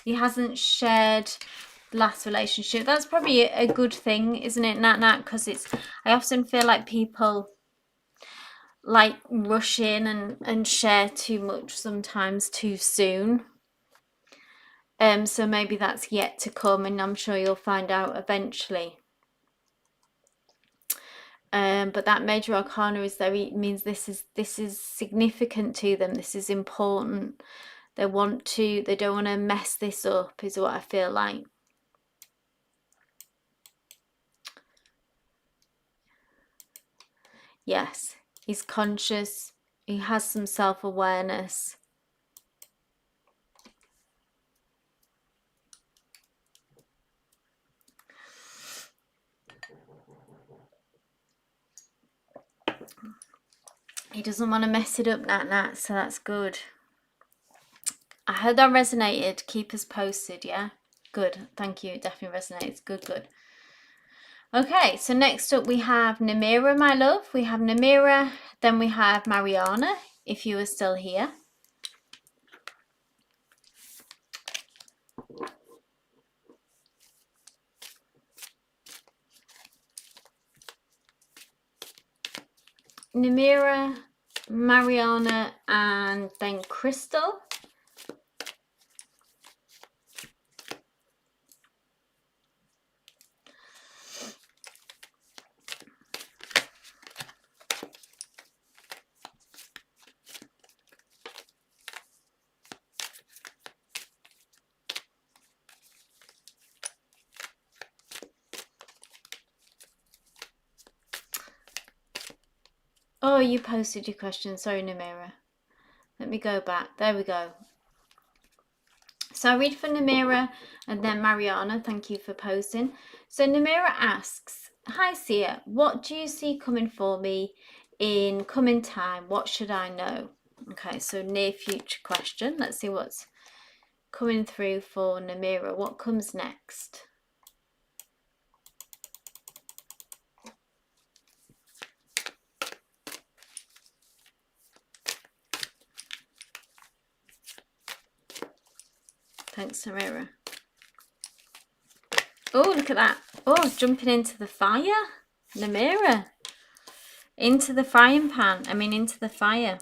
He hasn't shared last relationship. That's probably a good thing, isn't it, Nat? Because I often feel like people like rush in and share too much, sometimes too soon. So maybe that's yet to come, and I'm sure you'll find out eventually. But that major arcana is there. It means this is significant to them. This is important. They don't want to mess this up, is what I feel like. Yes, he's conscious. He has some self-awareness. He doesn't want to mess it up, Nat, so that's good. I hope that resonated. Keep us posted, yeah? Good, thank you. It definitely resonates. Good. Okay, so next up we have Namira, my love. We have Namira, then we have Mariana, if you are still here. Namira, Mariana, and then Crystal. Oh, you posted your question. Sorry, Namira. Let me go back. There we go. So I read for Namira and then Mariana. Thank you for posting. So Namira asks, hi Seer, what do you see coming for me in coming time? What should I know? Okay, so near future question. Let's see what's coming through for Namira. What comes next? Thanks, Namira. Oh, look at that. Oh, jumping into the fire. Namira. Into the frying pan. Into the fire.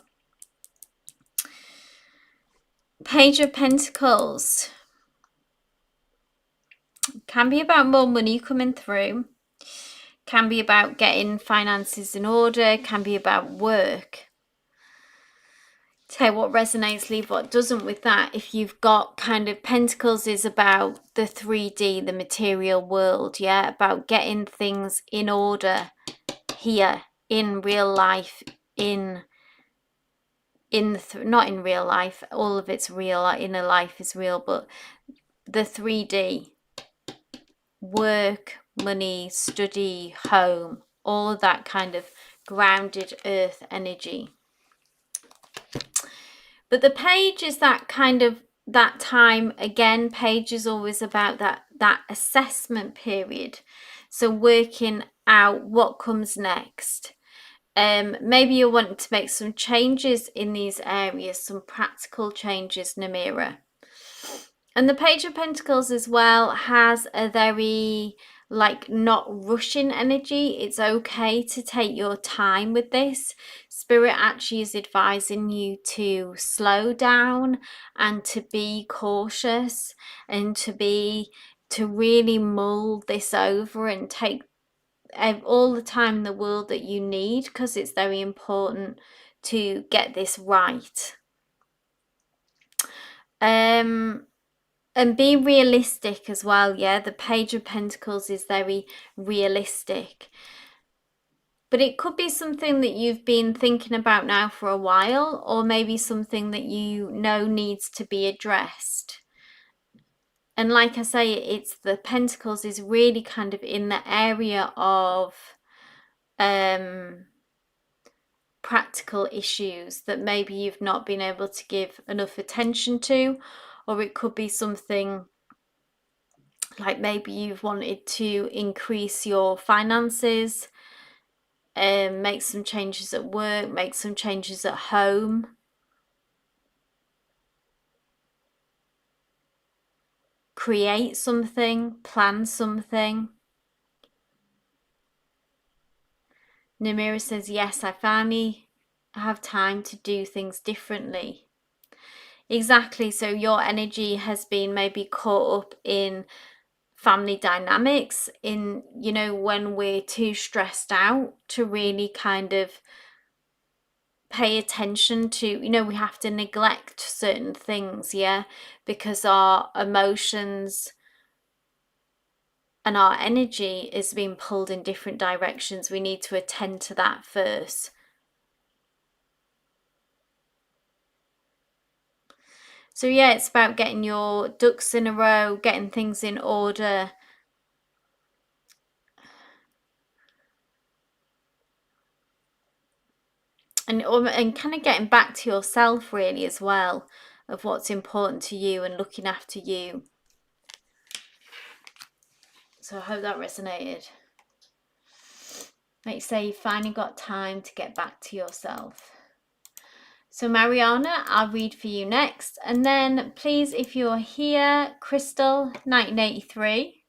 Page of Pentacles. Can be about more money coming through. Can be about getting finances in order. Can be about work. Tell what resonates, leave what doesn't with that. If you've got kind of Pentacles is about the 3D, the material world, yeah, about getting things in order here in real life, not in real life, all of it's real, inner life is real, but the 3D, work, money, study, home, all of that kind of grounded earth energy. But the page is that kind of that time again. Page is always about that assessment period, so working out what comes next. Maybe you're wanting to make some changes in these areas, some practical changes, Namira. And the Page of Pentacles as well has a very like not rushing energy. It's okay to take your time with this. Spirit actually is advising you to slow down and to be cautious and to really mull this over and take all the time in the world that you need, because it's very important to get this right. And be realistic as well. Yeah, the Page of Pentacles is very realistic, but it could be something that you've been thinking about now for a while, or maybe something that you know needs to be addressed. And like I say, it's the Pentacles is really kind of in the area of practical issues that maybe you've not been able to give enough attention to, or it could be something like maybe you've wanted to increase your finances, make some changes at work, make some changes at home. Create something, plan something. Namira says, yes, I finally have time to do things differently. Exactly, so your energy has been maybe caught up in family dynamics, in, you know, when we're too stressed out to really kind of pay attention to, you know, we have to neglect certain things, yeah, because our emotions and our energy is being pulled in different directions. We need to attend to that first. So yeah, it's about getting your ducks in a row, getting things in order. And kind of getting back to yourself really as well, of what's important to you and looking after you. So I hope that resonated. Like you say, you finally got time to get back to yourself. So Mariana, I'll read for you next. And then please, if you're here, Crystal, 1983.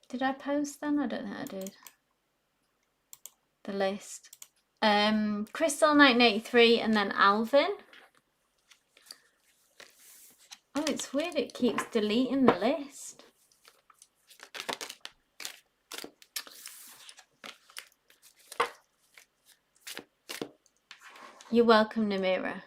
Did I post them? I don't think I did. The list. Crystal, 1983, and then Alvin. Oh, it's weird. It keeps deleting the list. You're welcome, Namira.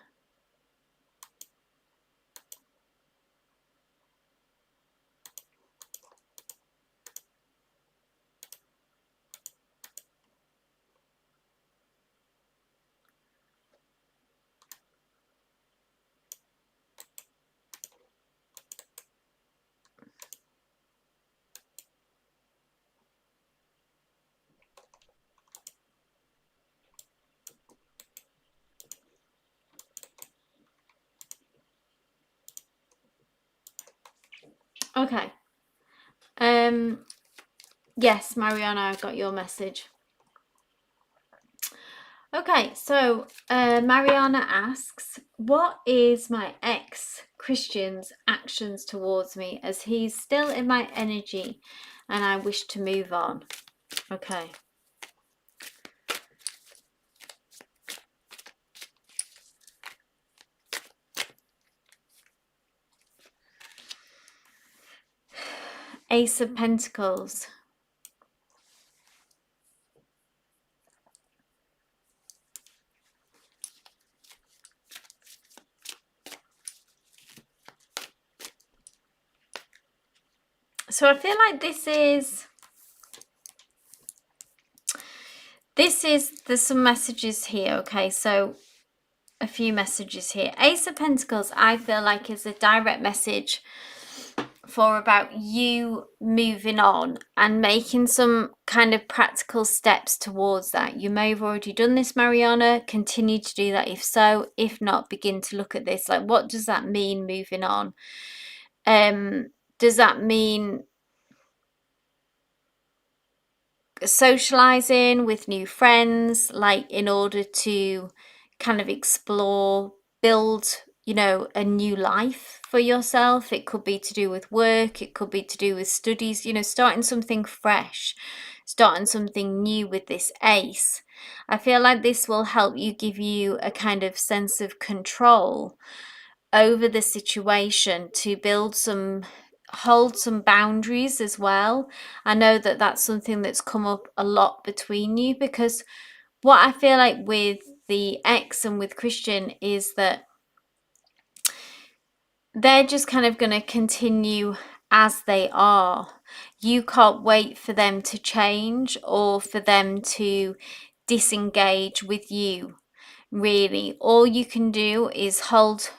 Okay. Yes, Mariana, I got your message. Okay, so Mariana asks, what is my ex-Christian's actions towards me, as he's still in my energy and I wish to move on? Okay. Ace of Pentacles. So I feel like there's some messages here. Okay, so a few messages here. Ace of Pentacles, I feel like, is a direct message for about you moving on and making some kind of practical steps towards that. You may have already done this, Mariana. Continue to do that if so. If not, begin to look at this. Like, what does that mean, moving on? Does that mean socializing with new friends, like in order to kind of explore build, you know, a new life for yourself. It could be to do with work, it could be to do with studies, you know, starting something fresh, starting something new with this ace. I feel like this will help you, give you a kind of sense of control over the situation, to build some, hold some boundaries as well. I know that that's something that's come up a lot between you, because what I feel like with the ex and with Christian is that they're just kind of going to continue as they are. You can't wait for them to change or for them to disengage with you, really. All you can do is hold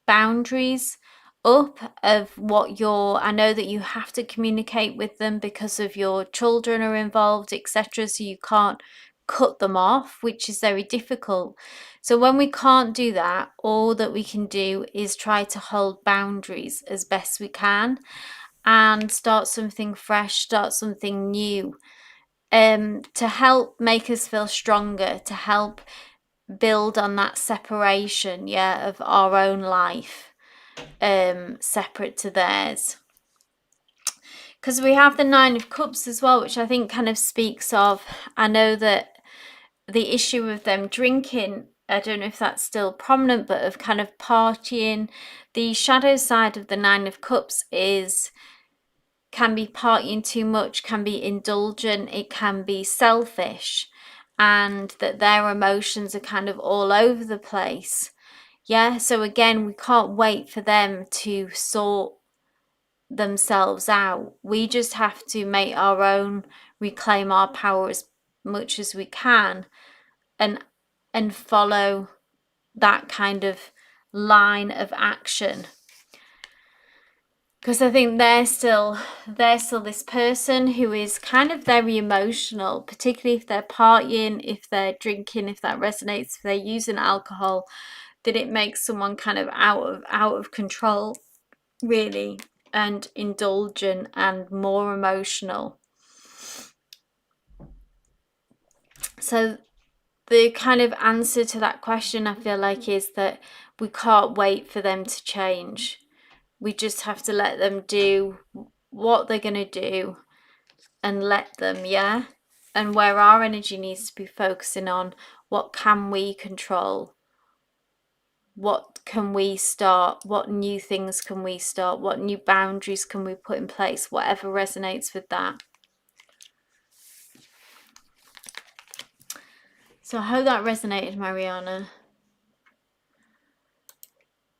boundaries up of what you're, I know that you have to communicate with them because of your children are involved, etc., so you can't cut them off, which is very difficult. So when we can't do that, all that we can do is try to hold boundaries as best we can and start something fresh, start something new, to help make us feel stronger, to help build on that separation, yeah, of our own life, separate to theirs. Because we have the Nine of Cups as well, which I think kind of speaks of, I know that the issue of them drinking, I don't know if that's still prominent, but of kind of partying. The shadow side of the Nine of Cups is, can be partying too much, can be indulgent, it can be selfish, and that their emotions are kind of all over the place. Yeah, so again, we can't wait for them to sort themselves out. We just have to make our own, reclaim our power as much as we can, and follow that kind of line of action. Because I think they're still this person who is kind of very emotional, particularly if they're partying, if they're drinking, if that resonates, if they're using alcohol, that it makes someone kind of out of control, really, and indulgent and more emotional. So the kind of answer to that question, I feel like, is that we can't wait for them to change. We just have to let them do what they're going to do and let them, yeah? And where our energy needs to be focusing on, what can we control? What can we start? What new things can we start? What new boundaries can we put in place? Whatever resonates with that. So I hope that resonated, Mariana.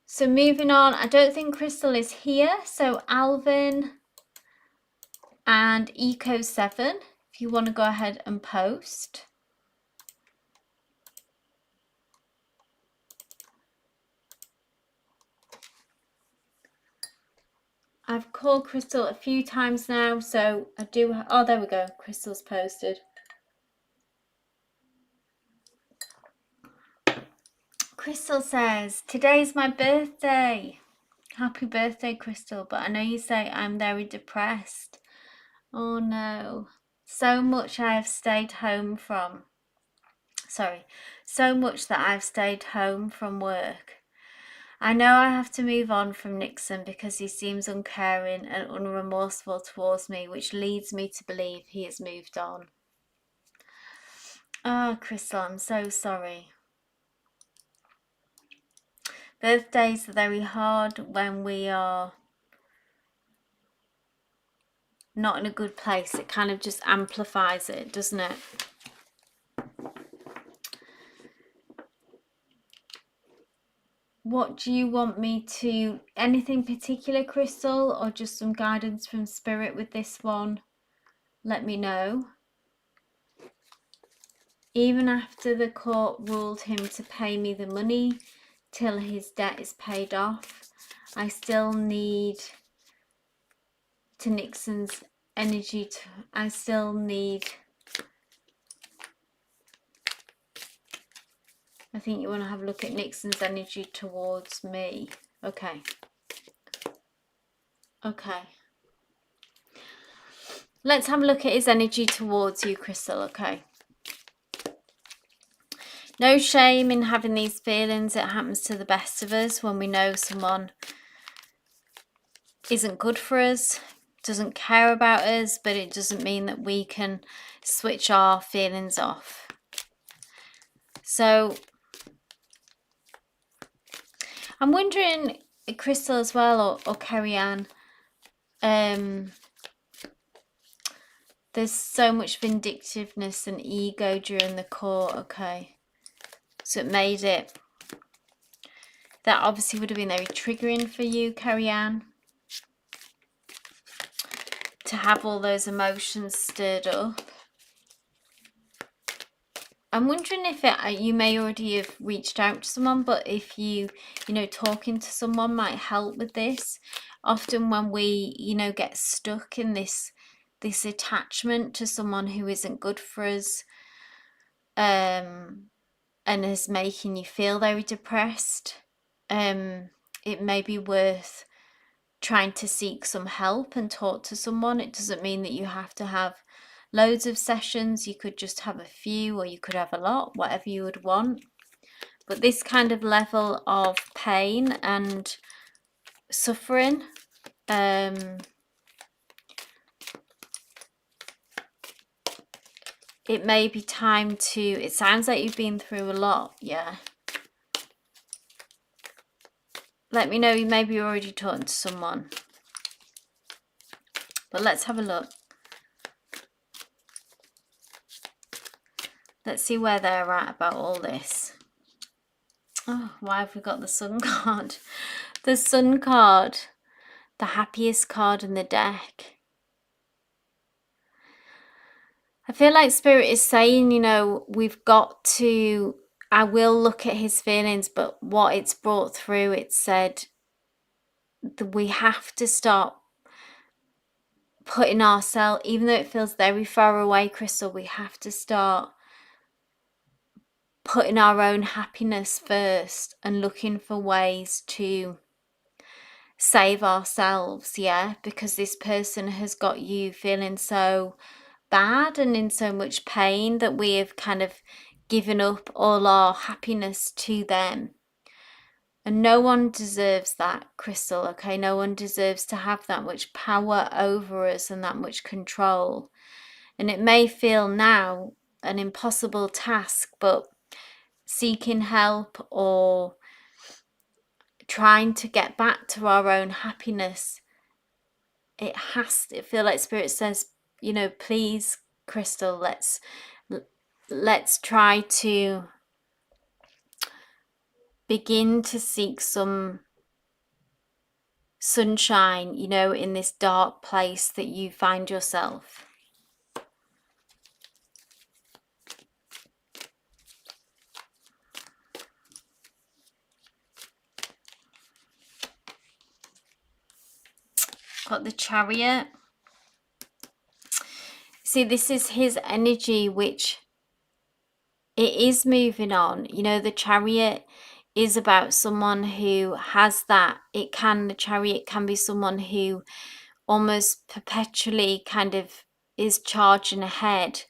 So moving on, I don't think Crystal is here. So Alvin and Eco7, if you want to go ahead and post. I've called Crystal a few times now, so I do. Oh, there we go. Crystal's posted. Crystal says, today's my birthday. Happy birthday, Crystal. But I know you say I'm very depressed. Oh no. So much I have stayed home from. Sorry. So much that I've stayed home from work. I know I have to move on from Nixon because he seems uncaring and unremorseful towards me, which leads me to believe he has moved on. Oh, Crystal, I'm so sorry. Birthdays are very hard when we are not in a good place. It kind of just amplifies it, doesn't it? What do you want me to, anything particular, Crystal, or just some guidance from Spirit with this one? Let me know. Even after the court ruled him to pay me the money till his debt is paid off, I still need to Nixon's energy to, I still need, I think you want to have a look at Nixon's energy towards me. Okay. Okay. Let's have a look at his energy towards you, Crystal, okay? No shame in having these feelings. It happens to the best of us when we know someone isn't good for us, doesn't care about us, but it doesn't mean that we can switch our feelings off. So I'm wondering, Crystal as well, or Kerry Ann, there's so much vindictiveness and ego during the court, okay? So it made it, that obviously would have been very triggering for you, Kerry Ann, to have all those emotions stirred up. I'm wondering if you may already have reached out to someone, but if you know, talking to someone might help with this. Often when we, get stuck in this attachment to someone who isn't good for us, and is making you feel very depressed, it may be worth trying to seek some help and talk to someone. It doesn't mean that you have to have loads of sessions. You could just have a few, or you could have a lot, whatever you would want. But this kind of level of pain and suffering, it may be time to, it sounds like you've been through a lot, yeah. Let me know, maybe you're already talking to someone. But let's have a look. Let's see where they're at about all this. Oh, why have we got the Sun card? The Sun card, the happiest card in the deck. I feel like Spirit is saying, we've got to, I will look at his feelings, but what it's brought through, it said that we have to start putting ourselves, even though it feels very far away, Crystal, we have to start putting our own happiness first and looking for ways to save ourselves, yeah, because this person has got you feeling so bad and in so much pain that we have kind of given up all our happiness to them. And no one deserves that, Crystal, okay? No one deserves to have that much power over us and that much control. And it may feel now an impossible task, but seeking help or trying to get back to our own happiness, it feel like Spirit says, please, Crystal, let's try to begin to seek some sunshine, in this dark place that you find yourself. Got the Chariot. See, this is his energy, which it is moving on. The Chariot is about someone who has that. The Chariot can be someone who almost perpetually kind of is charging ahead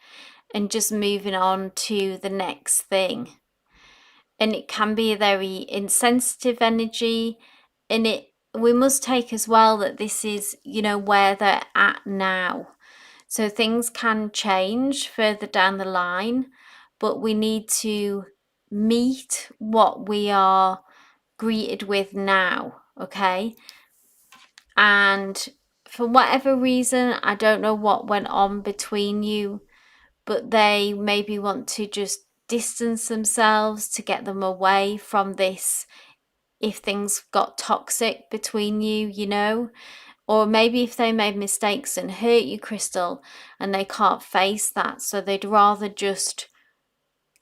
and just moving on to the next thing. And it can be a very insensitive energy, and we must take as well that this is, where they're at now. So things can change further down the line, but we need to meet what we are greeted with now, okay? And for whatever reason, I don't know what went on between you, but they maybe want to just distance themselves to get them away from this if things got toxic between you, or maybe if they made mistakes and hurt you, Crystal, and they can't face that, so they'd rather just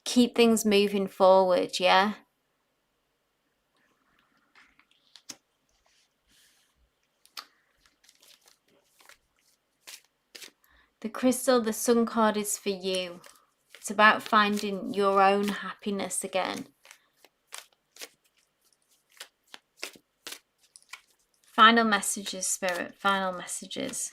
keep things moving forward, yeah? The Crystal, the Sun card is for you. It's about finding your own happiness again. Final messages, Spirit, final messages.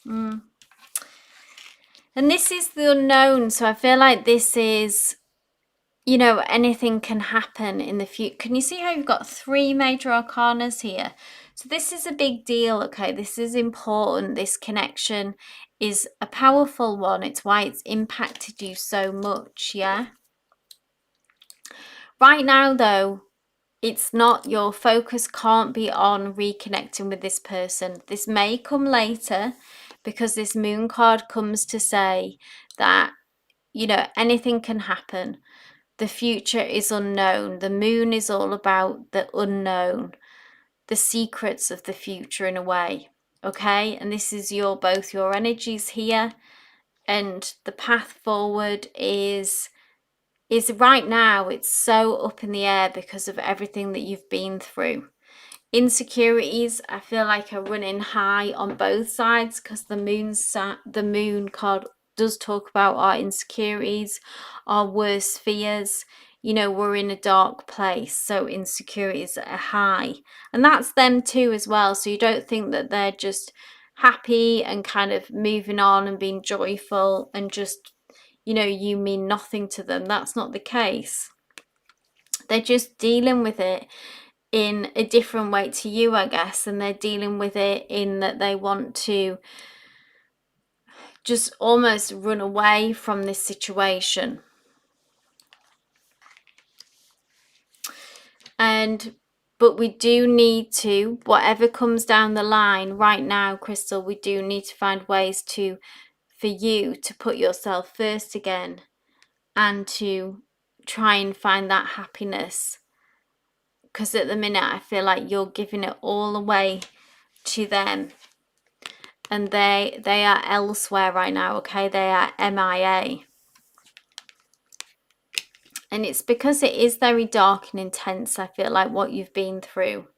And this is the unknown. So I feel like this is, you know, anything can happen in the future. Can you see how you've got 3 major arcanas here? So this is a big deal, okay? This is important. This connection is a powerful one. It's why it's impacted you so much, yeah? Right now, though, it's not, your focus can't be on reconnecting with this person. This may come later, because this moon card comes to say that, you know, anything can happen. The future is unknown. The moon is all about the unknown, the secrets of the future in a way, okay? And this is both your energies here, and the path forward is right now, it's so up in the air because of everything that you've been through. Insecurities, I feel like, are running high on both sides, because the moon card does talk about our insecurities, our worst fears. You know, we're in a dark place, so insecurities are high, and that's them too as well. So you don't think that they're just happy and kind of moving on and being joyful and just, you know, you mean nothing to them. That's not the case. They're just dealing with it in a different way to you, I guess, and they're dealing with it in that they want to just almost run away from this situation. But we do need to, whatever comes down the line right now, Crystal, we do need to find ways for you to put yourself first again, and to try and find that happiness. Because at the minute, I feel like you're giving it all away to them, and they are elsewhere right now, okay? They are MIA. And it's because it is very dark and intense, I feel like, what you've been through.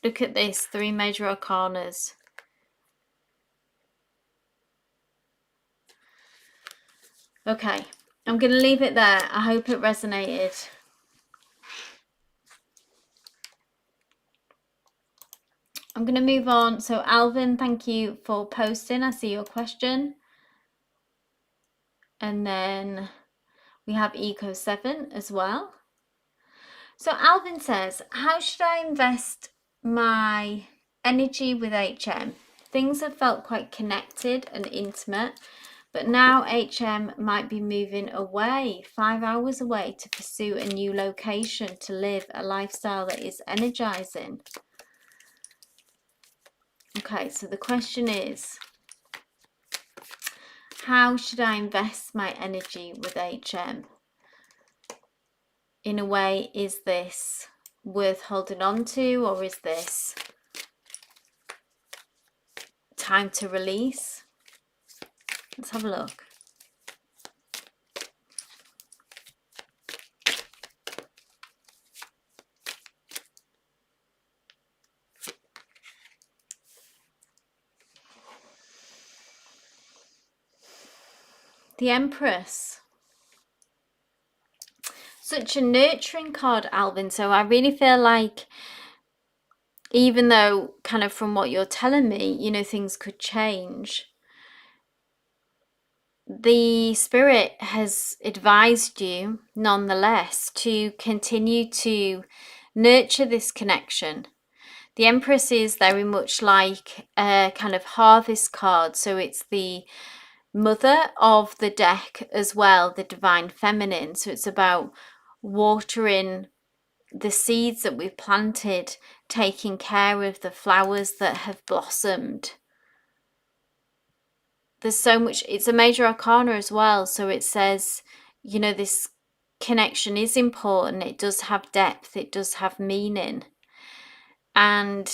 Look at this, 3 major arcanas. Okay, I'm going to leave it there. I hope it resonated. I'm going to move on. So Alvin, thank you for posting. I see your question. And then we have Eco7 as well. So Alvin says, how should I invest my energy with HM? Things have felt quite connected and intimate, but now HM might be moving away, 5 hours away, to pursue a new location to live a lifestyle that is energizing. Okay, so the question is, how should I invest my energy with HM? In a way, is this worth holding on to, or is this time to release? Let's have a look. The Empress. Such a nurturing card, Alvin. So I really feel like, even though kind of from what you're telling me, you know, things could change, the Spirit has advised you nonetheless to continue to nurture this connection. The Empress is very much like a kind of harvest card. So it's the mother of the deck as well, the Divine Feminine. So it's about watering the seeds that we've planted, taking care of the flowers that have blossomed. There's so much. It's a major arcana as well, so it says, you know, this connection is important. It does have depth, it does have meaning. And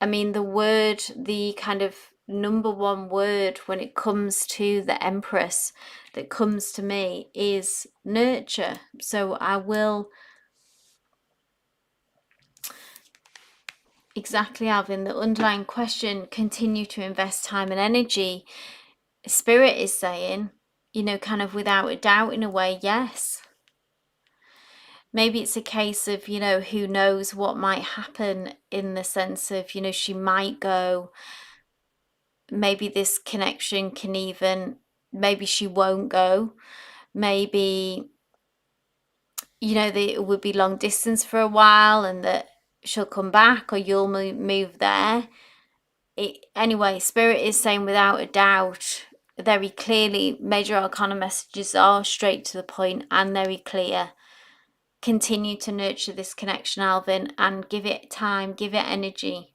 I mean, the kind of number one word when it comes to the Empress that comes to me is nurture. So I will, exactly, Alvin, the underlying question, continue to invest time and energy. Spirit is saying, you know, kind of without a doubt, in a way, yes. maybe it's a case of, you know, who knows what might happen, in the sense of, you know, she might go, maybe this connection can even, maybe she won't go, maybe, you know, it would be long distance for a while and that she'll come back, or you'll move there. Anyway, Spirit is saying without a doubt, very clearly, Major Arcana messages are straight to the point and very clear. Continue to nurture this connection, Alvin, and give it time, give it energy.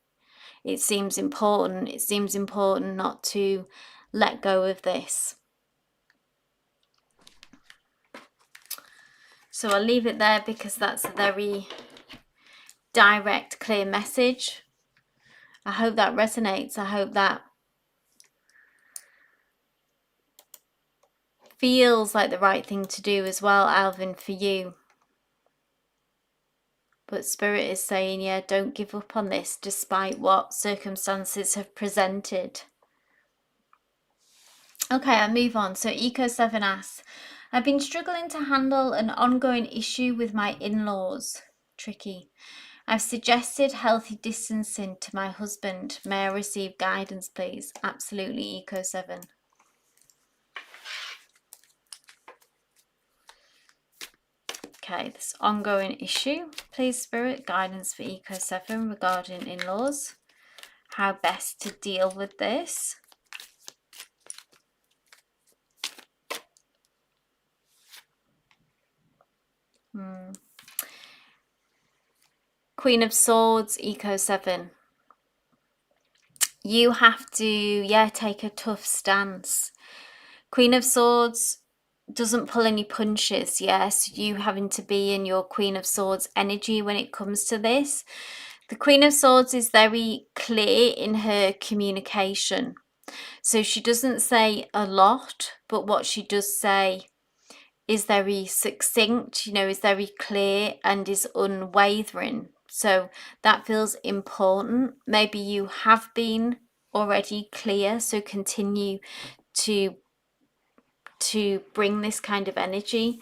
It seems important. It seems important not to let go of this. So I'll leave it there because that's a very direct, clear message. I hope that resonates. I hope that feels like the right thing to do as well, Alvin, for you. But Spirit is saying, yeah, don't give up on this despite what circumstances have presented. Okay, I'll move on. So Eco7 asks, I've been struggling to handle an ongoing issue with my in-laws. Tricky. I've suggested healthy distancing to my husband. May I receive guidance, please? Absolutely, Eco7. Okay, this ongoing issue. Please, Spirit, guidance for Eco7 regarding in-laws. How best to deal with this. Queen of Swords, Eco7. You have to, yeah, take a tough stance. Queen of Swords doesn't pull any punches, yes. You having to be in your Queen of Swords energy when it comes to this. The Queen of Swords is very clear in her communication. So she doesn't say a lot, but what she does say is very succinct, you know, is very clear and is unwavering. So that feels important. Maybe you have been already clear, so continue to bring this kind of energy.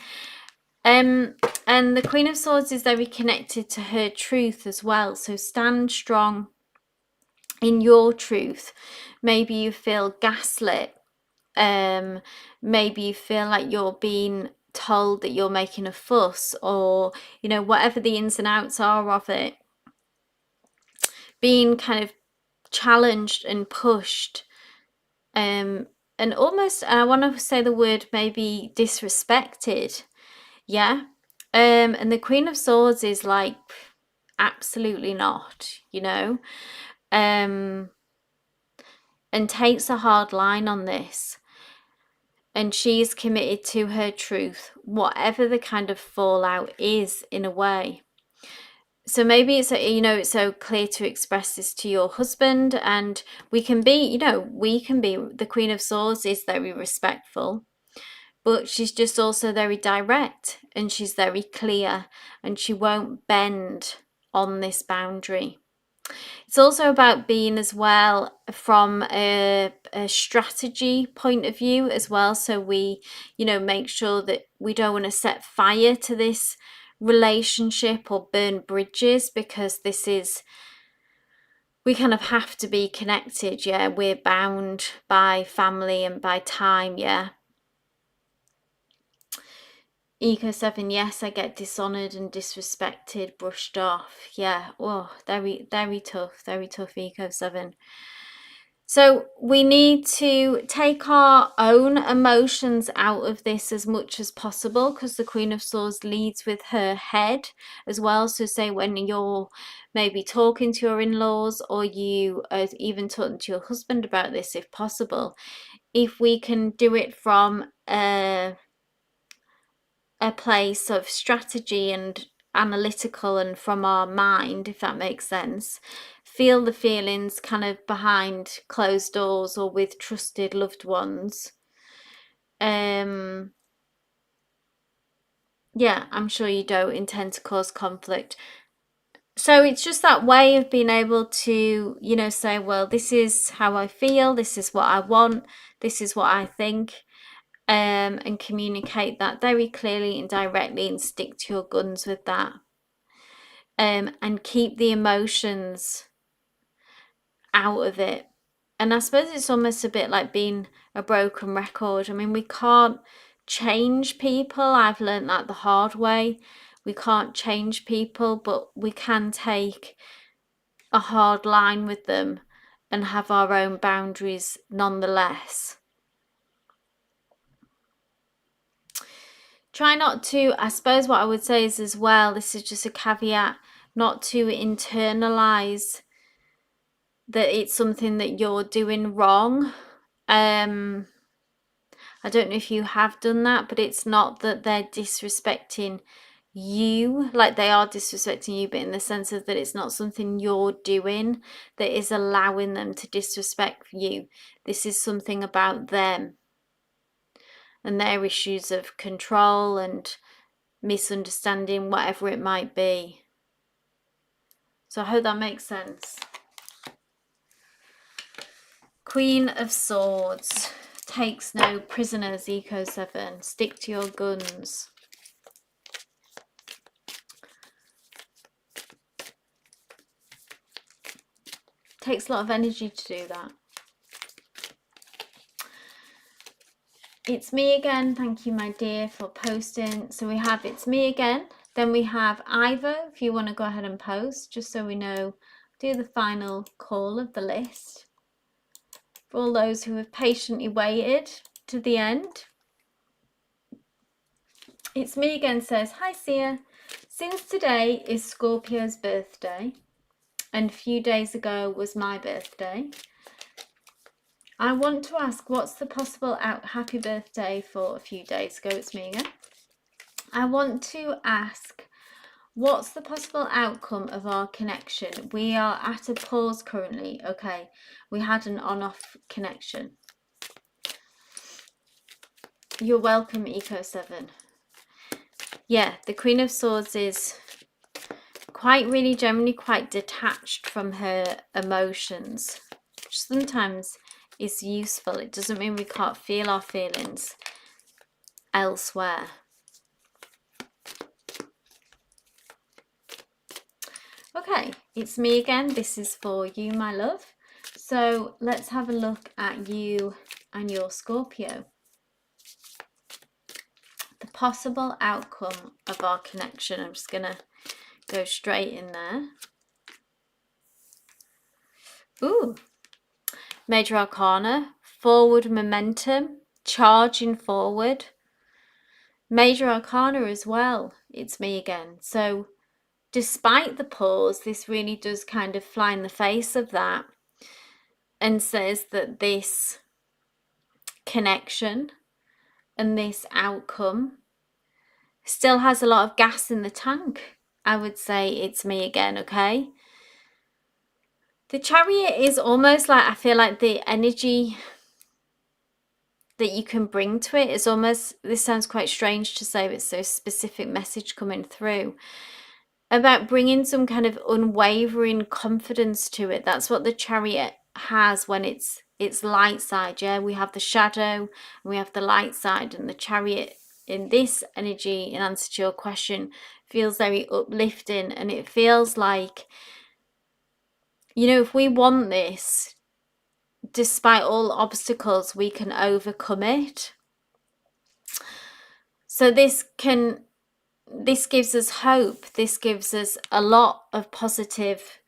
And the Queen of Swords is very connected to her truth as well. So stand strong in your truth. Maybe you feel gaslit. Maybe you feel like you're being told that you're making a fuss, or, you know, whatever the ins and outs are of it. Being kind of challenged and pushed. And almost, I want to say the word maybe disrespected. Yeah. And the Queen of Swords is like, absolutely not, you know, and takes a hard line on this. And she's committed to her truth, whatever the kind of fallout is, in a way. So maybe it's, you know, it's so clear to express this to your husband, and we can be, you know, the Queen of Swords is very respectful, but she's just also very direct, and she's very clear, and she won't bend on this boundary. It's also about being as well from a strategy point of view as well. So we, you know, make sure that we don't want to set fire to this relationship or burn bridges, because this is, we kind of have to be connected. Yeah, we're bound by family and by time. Yeah. Eco7, yes, I get dishonoured and disrespected, brushed off. Yeah, oh, very, very tough, Eco7. So we need to take our own emotions out of this as much as possible, because the Queen of Swords leads with her head as well. So say when you're maybe talking to your in-laws, or you are even talking to your husband about this, if possible, if we can do it from a place of strategy and analytical and from our mind, if that makes sense, feel the feelings kind of behind closed doors or with trusted loved ones. Yeah, I'm sure you don't intend to cause conflict. So it's just that way of being able to, you know, say, well, this is how I feel, this is what I want, this is what I think. and communicate that very clearly and directly, and stick to your guns with that. And keep the emotions out of it. And I suppose it's almost a bit like being a broken record. I mean, we can't change people. I've learned that the hard way. We can't change people, but we can take a hard line with them and have our own boundaries nonetheless. Try not to, I suppose what I would say is as well, this is just a caveat, not to internalize that it's something that you're doing wrong. I don't know if you have done that, but it's not that they're disrespecting you, like they are disrespecting you, but in the sense of that it's not something you're doing that is allowing them to disrespect you. This is something about them and their issues of control and misunderstanding, whatever it might be. So I hope that makes sense. Queen of Swords. Takes no prisoners, Eco 7. Stick to your guns. Takes a lot of energy to do that. It's me again. Thank you, my dear, for posting. So we have it's me again. Then we have Ivor, if you want to go ahead and post, just so we know. Do the final call of the list. For all those who have patiently waited to the end. It's me again says, hi Seer. Since today is Scorpio's birthday, and a few days ago was my birthday, I want to ask what's the possible happy birthday for a few days ago. It's me again. I want to ask what's the possible outcome of our connection. We are at a pause currently. Okay, we had an on-off connection. You're welcome, Eco 7. Yeah, the Queen of Swords is really generally quite detached from her emotions, which sometimes is useful. It doesn't mean we can't feel our feelings elsewhere. Okay, it's me again. This is for you, my love. So let's have a look at you and your Scorpio. The possible outcome of our connection. I'm just going to go straight in there. Ooh. Major Arcana, forward momentum, charging forward. Major Arcana as well, it's me again. So despite the pause, this really does kind of fly in the face of that and says that this connection and this outcome still has a lot of gas in the tank. I would say it's me again, okay? The Chariot is almost like, I feel like the energy that you can bring to it is almost, this sounds quite strange to say, but it's so specific message coming through about bringing some kind of unwavering confidence to it. That's what the Chariot has when it's light side. Yeah, we have the shadow and we have the light side, and the Chariot in this energy, in answer to your question, feels very uplifting, and it feels like, you know, if we want this, despite all obstacles, we can overcome it. So this gives us hope. This gives us a lot of positive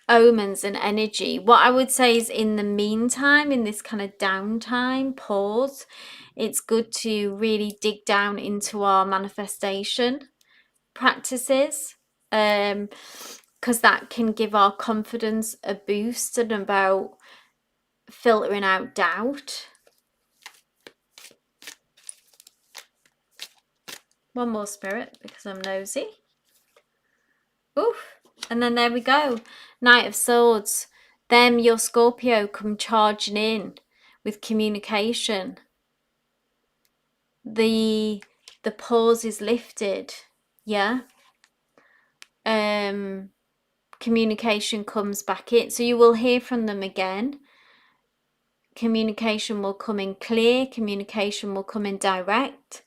omens and energy. What I would say is, in the meantime, in this kind of downtime, pause, it's good to really dig down into our manifestation practices, because that can give our confidence a boost and about filtering out doubt. One more, Spirit, because I'm nosy. Oof. And then there we go. Knight of Swords. Them, your Scorpio, come charging in with communication. The pause is lifted. Yeah. Communication comes back in. So you will hear from them again. communication will come in clear, communication will come in direct.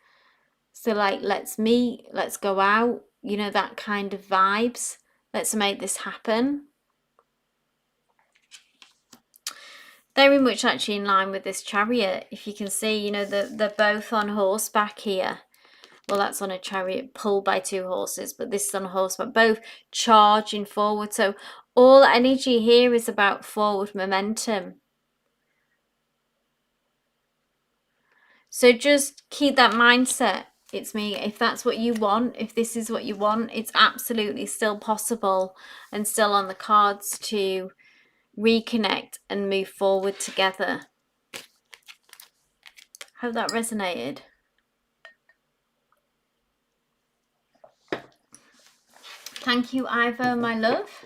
So like, let's meet, let's go out, you know, that kind of vibes. Let's make this happen. Very much actually in line with this Chariot. If you can see, you know, they're both on horseback here. Well, that's on a chariot pulled by 2 horses, but this is on horseback, both charging forward. So all energy here is about forward momentum. So just keep that mindset. It's me. If that's what you want, if this is what you want, it's absolutely still possible and still on the cards to reconnect and move forward together. Hope that resonated. Thank you, Ivo, my love.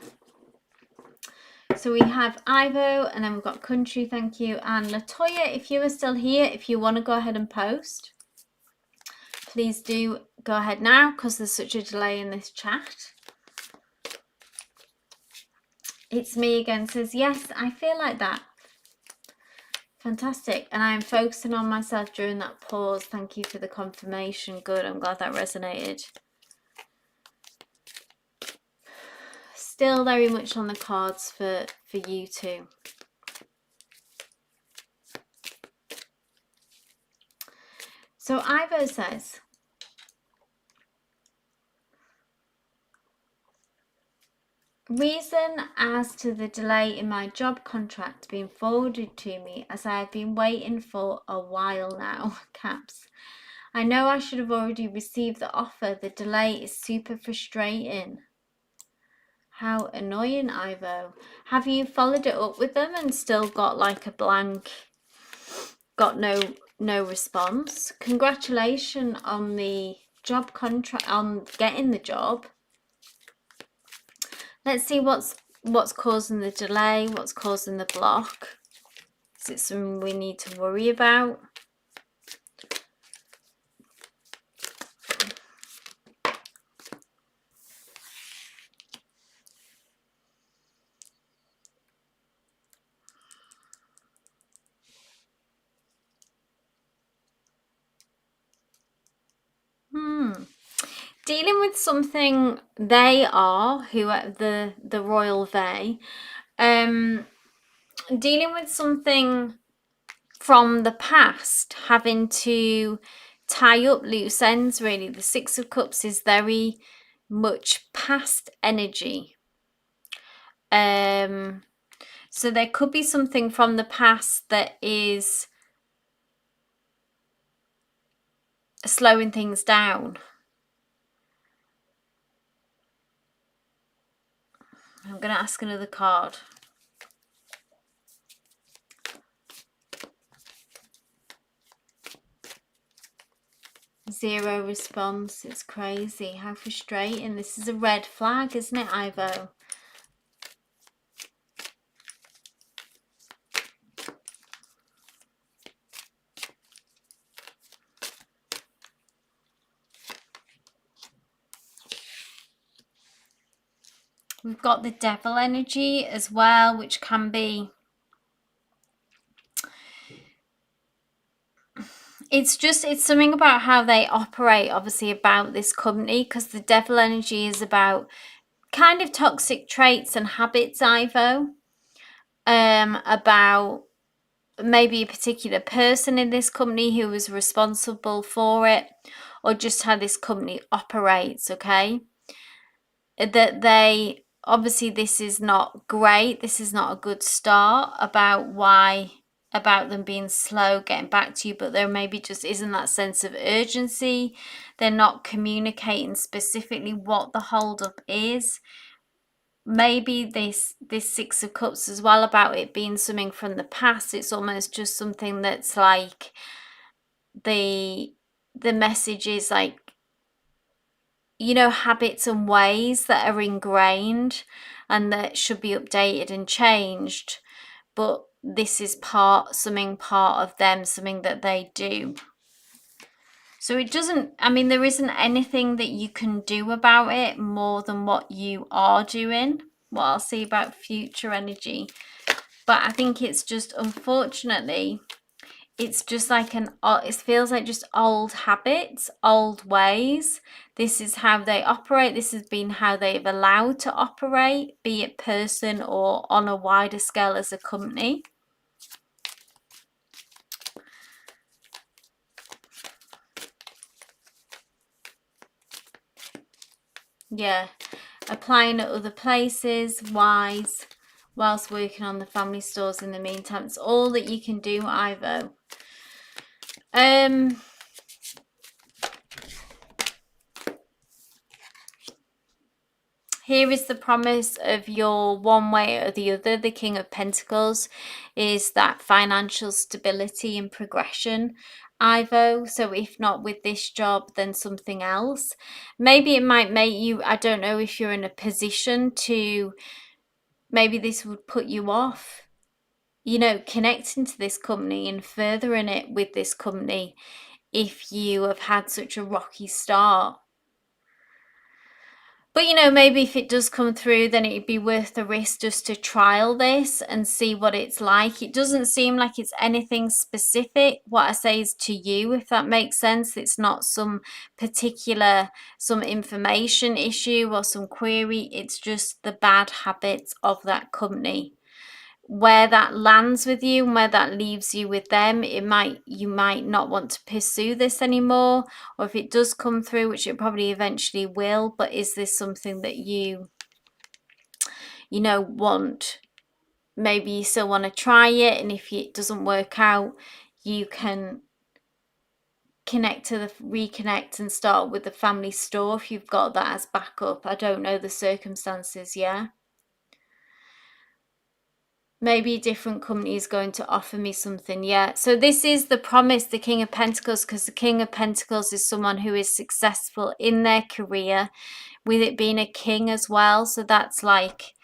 So we have Ivo, and then we've got Country, thank you, and Latoya. If you are still here, if you want to go ahead and post, please do go ahead now, because there's such a delay in this chat. It's me again, says, yes, I feel like that. Fantastic. And I am focusing on myself during that pause. Thank you for the confirmation. Good, I'm glad that resonated. Still very much on the cards for you too. So Ivo says, reason as to the delay in my job contract being forwarded to me, as I have been waiting for a while now. Caps. I know I should have already received the offer. The delay is super frustrating. How annoying, Ivo. Have you followed it up with them and still got like a blank, got no response? Congratulations on the job contract, on getting the job. Let's see what's causing the delay, what's causing the block. Is it something we need to worry about? Dealing with something, they are, who are the royal they, dealing with something from the past, having to tie up loose ends, really. The 6 of Cups is very much past energy. So there could be something from the past that is slowing things down. I'm going to ask another card. Zero response. It's crazy. How frustrating. This is a red flag, isn't it, Ivo? We've got the devil energy as well, which can be... It's something about how they operate, obviously, about this company, because the devil energy is about kind of toxic traits and habits, Ivo. About maybe a particular person in this company who was responsible for it, or just how this company operates, okay? That they... Obviously, this is not great. This is not a good start about them being slow getting back to you, but there maybe just isn't that sense of urgency. They're not communicating specifically what the holdup is. Maybe this 6 of Cups as well, about it being something from the past. It's almost just something that's like the message is like, you know, habits and ways that are ingrained and that should be updated and changed, but this is something part of them, something that they do. So it doesn't, I mean, there isn't anything that you can do about it more than what you are doing. What I'll see about future energy. But I think it's just, unfortunately, it's just like it feels like just old habits, old ways. This is how they operate. This has been how they've allowed to operate, be it person or on a wider scale as a company. Yeah, applying at other places, wise, whilst working on the family stores in the meantime. It's all that you can do, Ivo. Here is the promise of your one way or the other. The King of Pentacles is that financial stability and progression, Ivo. So if not with this job, then something else. Maybe it might make you, I don't know if you're in a position to, maybe this would put you off, you know, connecting to this company and furthering it with this company if you have had such a rocky start. But, you know, maybe if it does come through, then it'd be worth the risk just to trial this and see what it's like. It doesn't seem like it's anything specific. What I say is to you, if that makes sense. It's not some particular, some information issue or some query. It's just the bad habits of that company. Where that lands with you and where that leaves you with them, you might not want to pursue this anymore, or if it does come through, which it probably eventually will, but is this something that you know, want? Maybe you still want to try it, and if it doesn't work out, you can reconnect and start with the family store if you've got that as backup. I don't know the circumstances, yeah. Maybe a different company is going to offer me something. Yeah. So this is the promise, the King of Pentacles, because the King of Pentacles is someone who is successful in their career, with it being a king as well. So that's like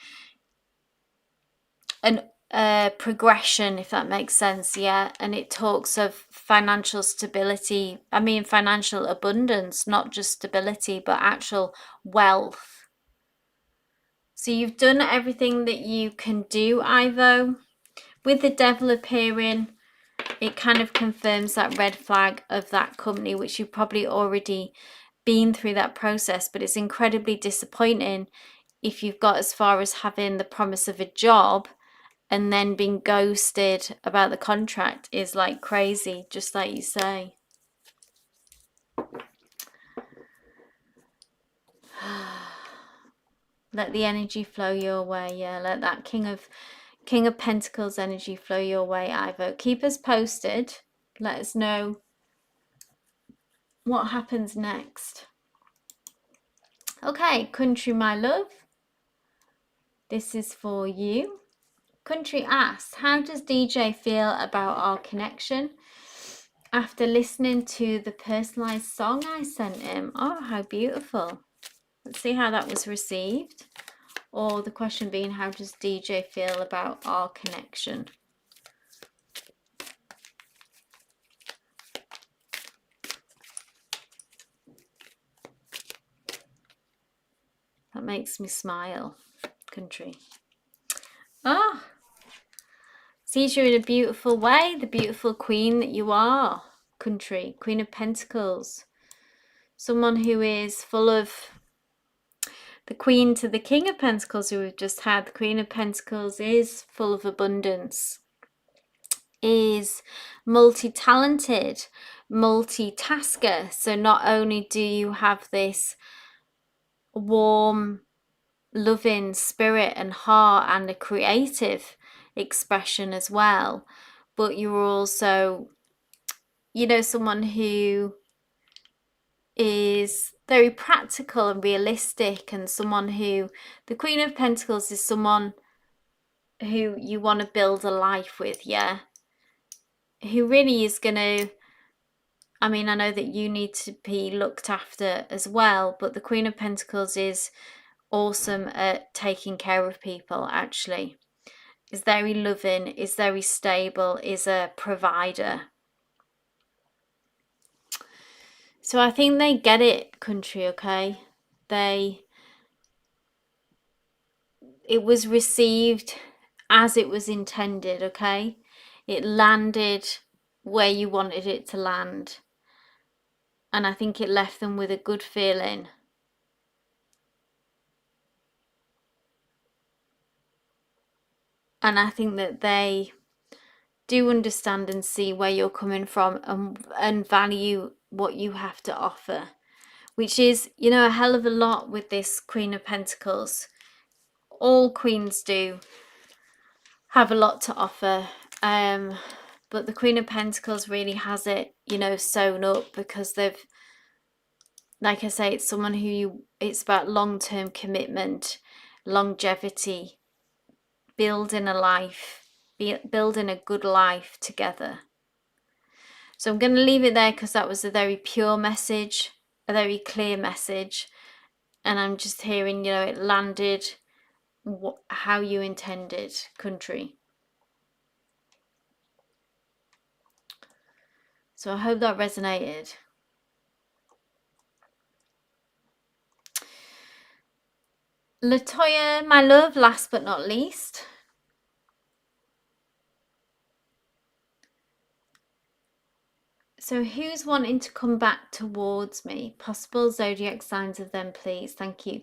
a progression, if that makes sense. Yeah. And it talks of financial stability. I mean, financial abundance, not just stability, but actual wealth. So you've done everything that you can do, Ivo. With the Devil appearing, it kind of confirms that red flag of that company, which you've probably already been through that process, but it's incredibly disappointing if you've got as far as having the promise of a job and then being ghosted about the contract is like crazy, just like you say. Let the energy flow your way. Yeah, let that King of Pentacles energy flow your way, Ivo. Keep us posted. Let us know what happens next. Okay, country, my love. This is for you. Country asks, how does DJ feel about our connection after listening to the personalized song I sent him? Oh, how beautiful. Let's see how that was received. Or the question being, how does DJ feel about our connection? That makes me smile, country. Ah, sees you in a beautiful way, the beautiful queen that you are, country, Queen of Pentacles. Someone who is full of the Queen to the King of Pentacles who we've just had. The Queen of Pentacles is full of abundance, is multi-talented, multitasker. So not only do you have this warm, loving spirit and heart and a creative expression as well, but you're also, you know, someone who is very practical and realistic, and someone who, the Queen of Pentacles is someone who you want to build a life with, yeah, who really is going to, I mean, I know that you need to be looked after as well, but the Queen of Pentacles is awesome at taking care of people, actually. Is very loving, is very stable, is a provider. So I think they get it, country, okay? It was received as it was intended, okay? It landed where you wanted it to land. And I think it left them with a good feeling. And I think that they do understand and see where you're coming from, and value what you have to offer, which is, you know, a hell of a lot with this Queen of Pentacles. All queens do have a lot to offer, but the Queen of Pentacles really has it, you know, sewn up, because they've, like I say, it's someone who it's about long-term commitment, longevity, building a life, building a good life together. So I'm going to leave it there, because that was a very pure message, a very clear message. And I'm just hearing, you know, it landed how you intended, country. So I hope that resonated. Latoya, my love, last but not least. So who's wanting to come back towards me? Possible zodiac signs of them, please. Thank you.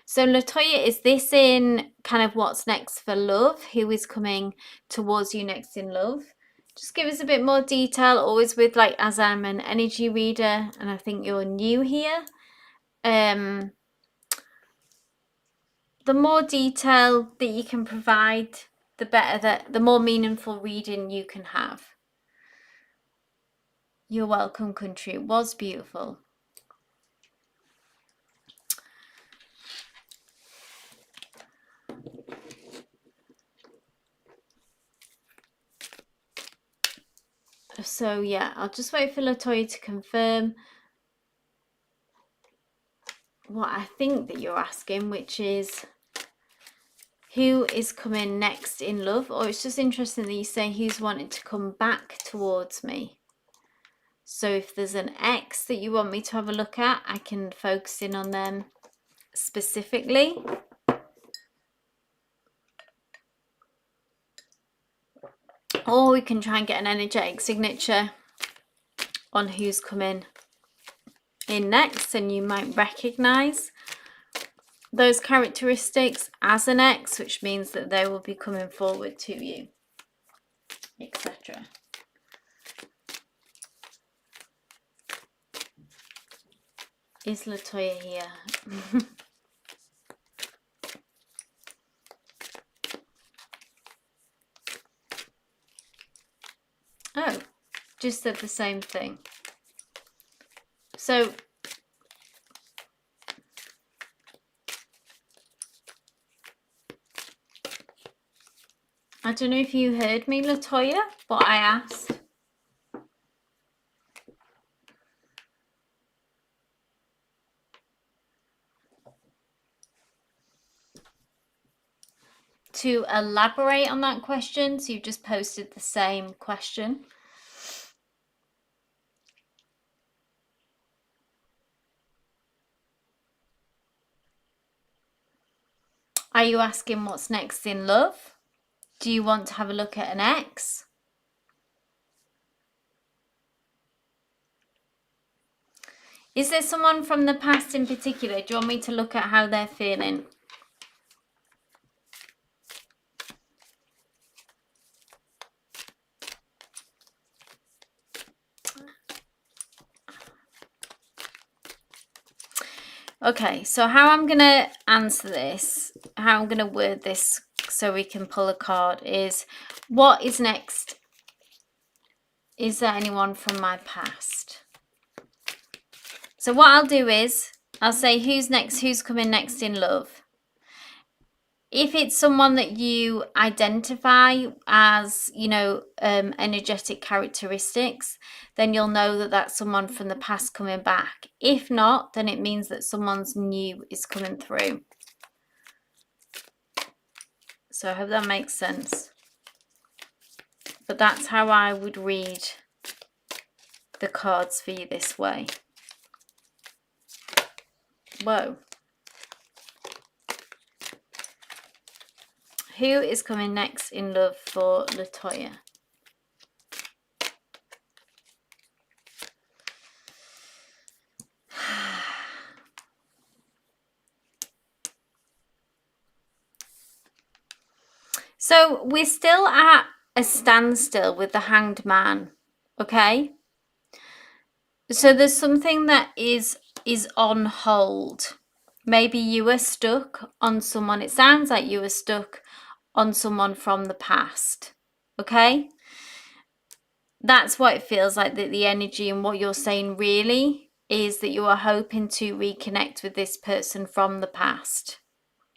So Latoya, is this in kind of what's next for love? Who is coming towards you next in love? Just give us a bit more detail, always with, like, as I'm an energy reader and I think you're new here. The more detail that you can provide, the better, the more meaningful reading you can have. You're welcome, country. It was beautiful. So yeah, I'll just wait for Latoya to confirm what I think that you're asking, which is who is coming next in love. Or it's just interesting that you say who's wanting to come back towards me. So if there's an ex that you want me to have a look at, I can focus in on them specifically. Or we can try and get an energetic signature on who's coming in next, and you might recognize those characteristics as an ex, which means that they will be coming forward to you, etc. Is Latoya here? Oh, just said the same thing. So I don't know if you heard me, Latoya, but I asked. To elaborate on that question, so you've just posted the same question. Are you asking what's next in love? Do you want to have a look at an ex? Is there someone from the past in particular? Do you want me to look at how they're feeling? Okay, so how I'm going to answer this, how I'm going to word this so we can pull a card is, what is next? Is there anyone from my past? So what I'll do is, I'll say who's next, who's coming next in love. If it's someone that you identify as, you know, energetic characteristics, then you'll know that that's someone from the past coming back. If not, then it means that someone's new is coming through. So I hope that makes sense. But that's how I would read the cards for you this way. Whoa. Who is coming next in love for Latoya? So we're still at a standstill with the Hanged Man, okay? So there's something that is on hold. Maybe you were stuck on someone. It sounds like you were stuck on someone from the past, okay? That's what it feels like, that the energy and what you're saying really is that you are hoping to reconnect with this person from the past.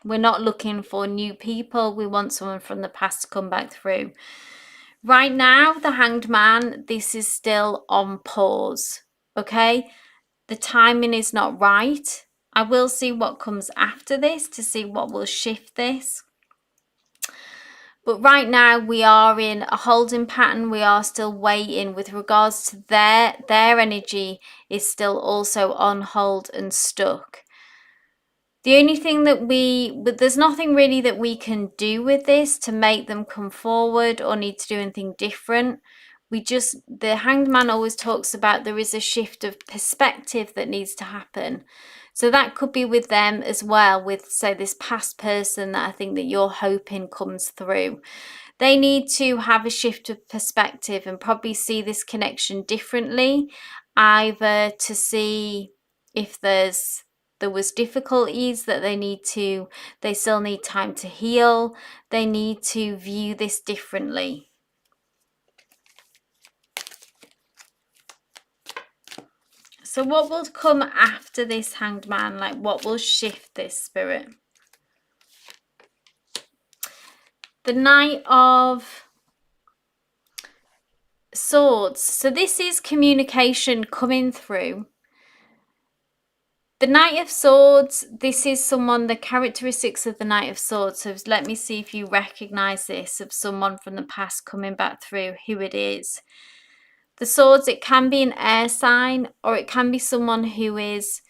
We're not looking for new people. We want someone from the past to come back through. Right now, the Hanged Man, this is still on pause, okay? The timing is not right. I will see what comes after this to see what will shift this. But right now we are in a holding pattern. We are still waiting with regards to their energy is still also on hold and stuck. The only thing that there's nothing really that we can do with this to make them come forward or need to do anything different. The Hanged Man always talks about there is a shift of perspective that needs to happen. So that could be with them as well, with, say, this past person that I think that you're hoping comes through. They need to have a shift of perspective and probably see this connection differently, either to see if there was difficulties that they still need time to heal. They need to view this differently. So what will come after this, Hanged Man? Like, what will shift this, Spirit? The Knight of Swords. So this is communication coming through. The Knight of Swords, this is someone, the characteristics of the Knight of Swords. So let me see if you recognize this, of someone from the past coming back through, who it is. The Swords, it can be an air sign, or it can be someone who is,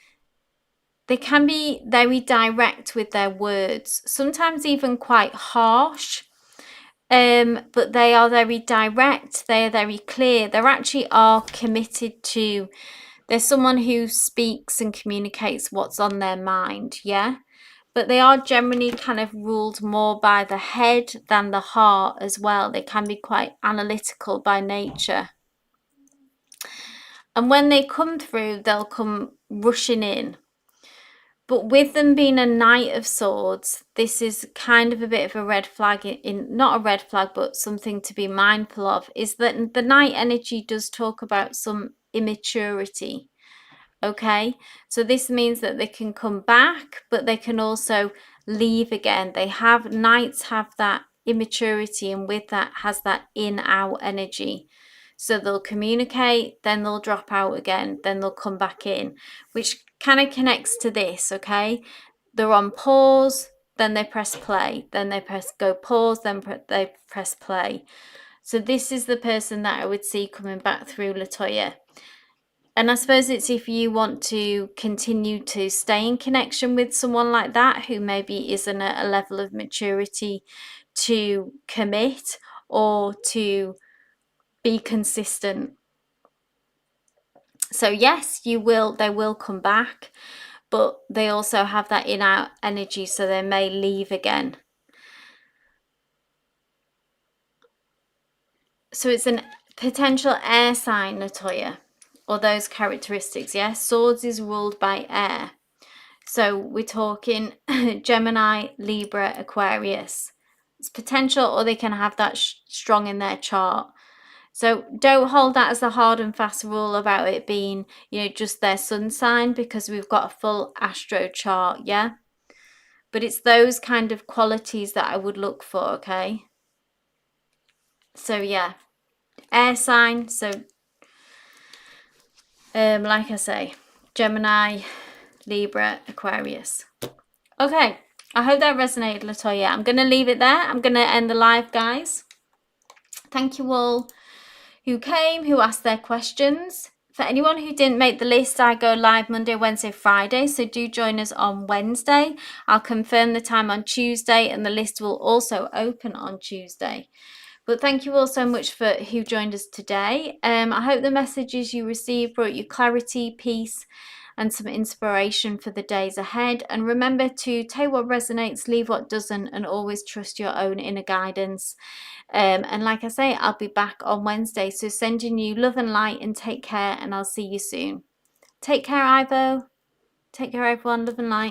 they can be very direct with their words, sometimes even quite harsh. But they are very direct, they are very clear, they actually are committed to, they're someone who speaks and communicates what's on their mind, yeah? But they are generally kind of ruled more by the head than the heart as well. They can be quite analytical by nature. And when they come through, they'll come rushing in. But with them being a Knight of Swords, this is kind of a bit of a red flag, not a red flag, but something to be mindful of, is that the Knight energy does talk about some immaturity. Okay, so this means that they can come back, but they can also leave again. Knights have that immaturity, and with that has that in-out energy. So they'll communicate, then they'll drop out again, then they'll come back in, which kind of connects to this, okay? They're on pause, then they press play, then they go pause, then they press play. So this is the person that I would see coming back through, Latoya. And I suppose it's if you want to continue to stay in connection with someone like that, who maybe isn't at a level of maturity to commit or to be consistent. So yes, they will come back, but they also have that in-out energy, so they may leave again. So it's a potential air sign, Latoya, or those characteristics, yeah? Swords is ruled by air. So we're talking Gemini, Libra, Aquarius. It's potential, or they can have that strong in their chart. So don't hold that as a hard and fast rule about it being, just their sun sign, because we've got a full astro chart, yeah? But it's those kind of qualities that I would look for, okay? So yeah, air sign. So like I say, Gemini, Libra, Aquarius. Okay, I hope that resonated, Latoya. I'm going to leave it there. I'm going to end the live, guys. Thank you all who came, who asked their questions. For anyone who didn't make the list, I go live Monday, Wednesday, Friday, so do join us on Wednesday. I'll confirm the time on Tuesday, and the list will also open on Tuesday. But thank you all so much for who joined us today. I hope the messages you received brought you clarity, peace, and some inspiration for the days ahead. And remember to take what resonates, leave what doesn't, and always trust your own inner guidance. And like I say, I'll be back on Wednesday. So sending you love and light, and take care, and I'll see you soon. Take care, Ivo. Take care, everyone. Love and light.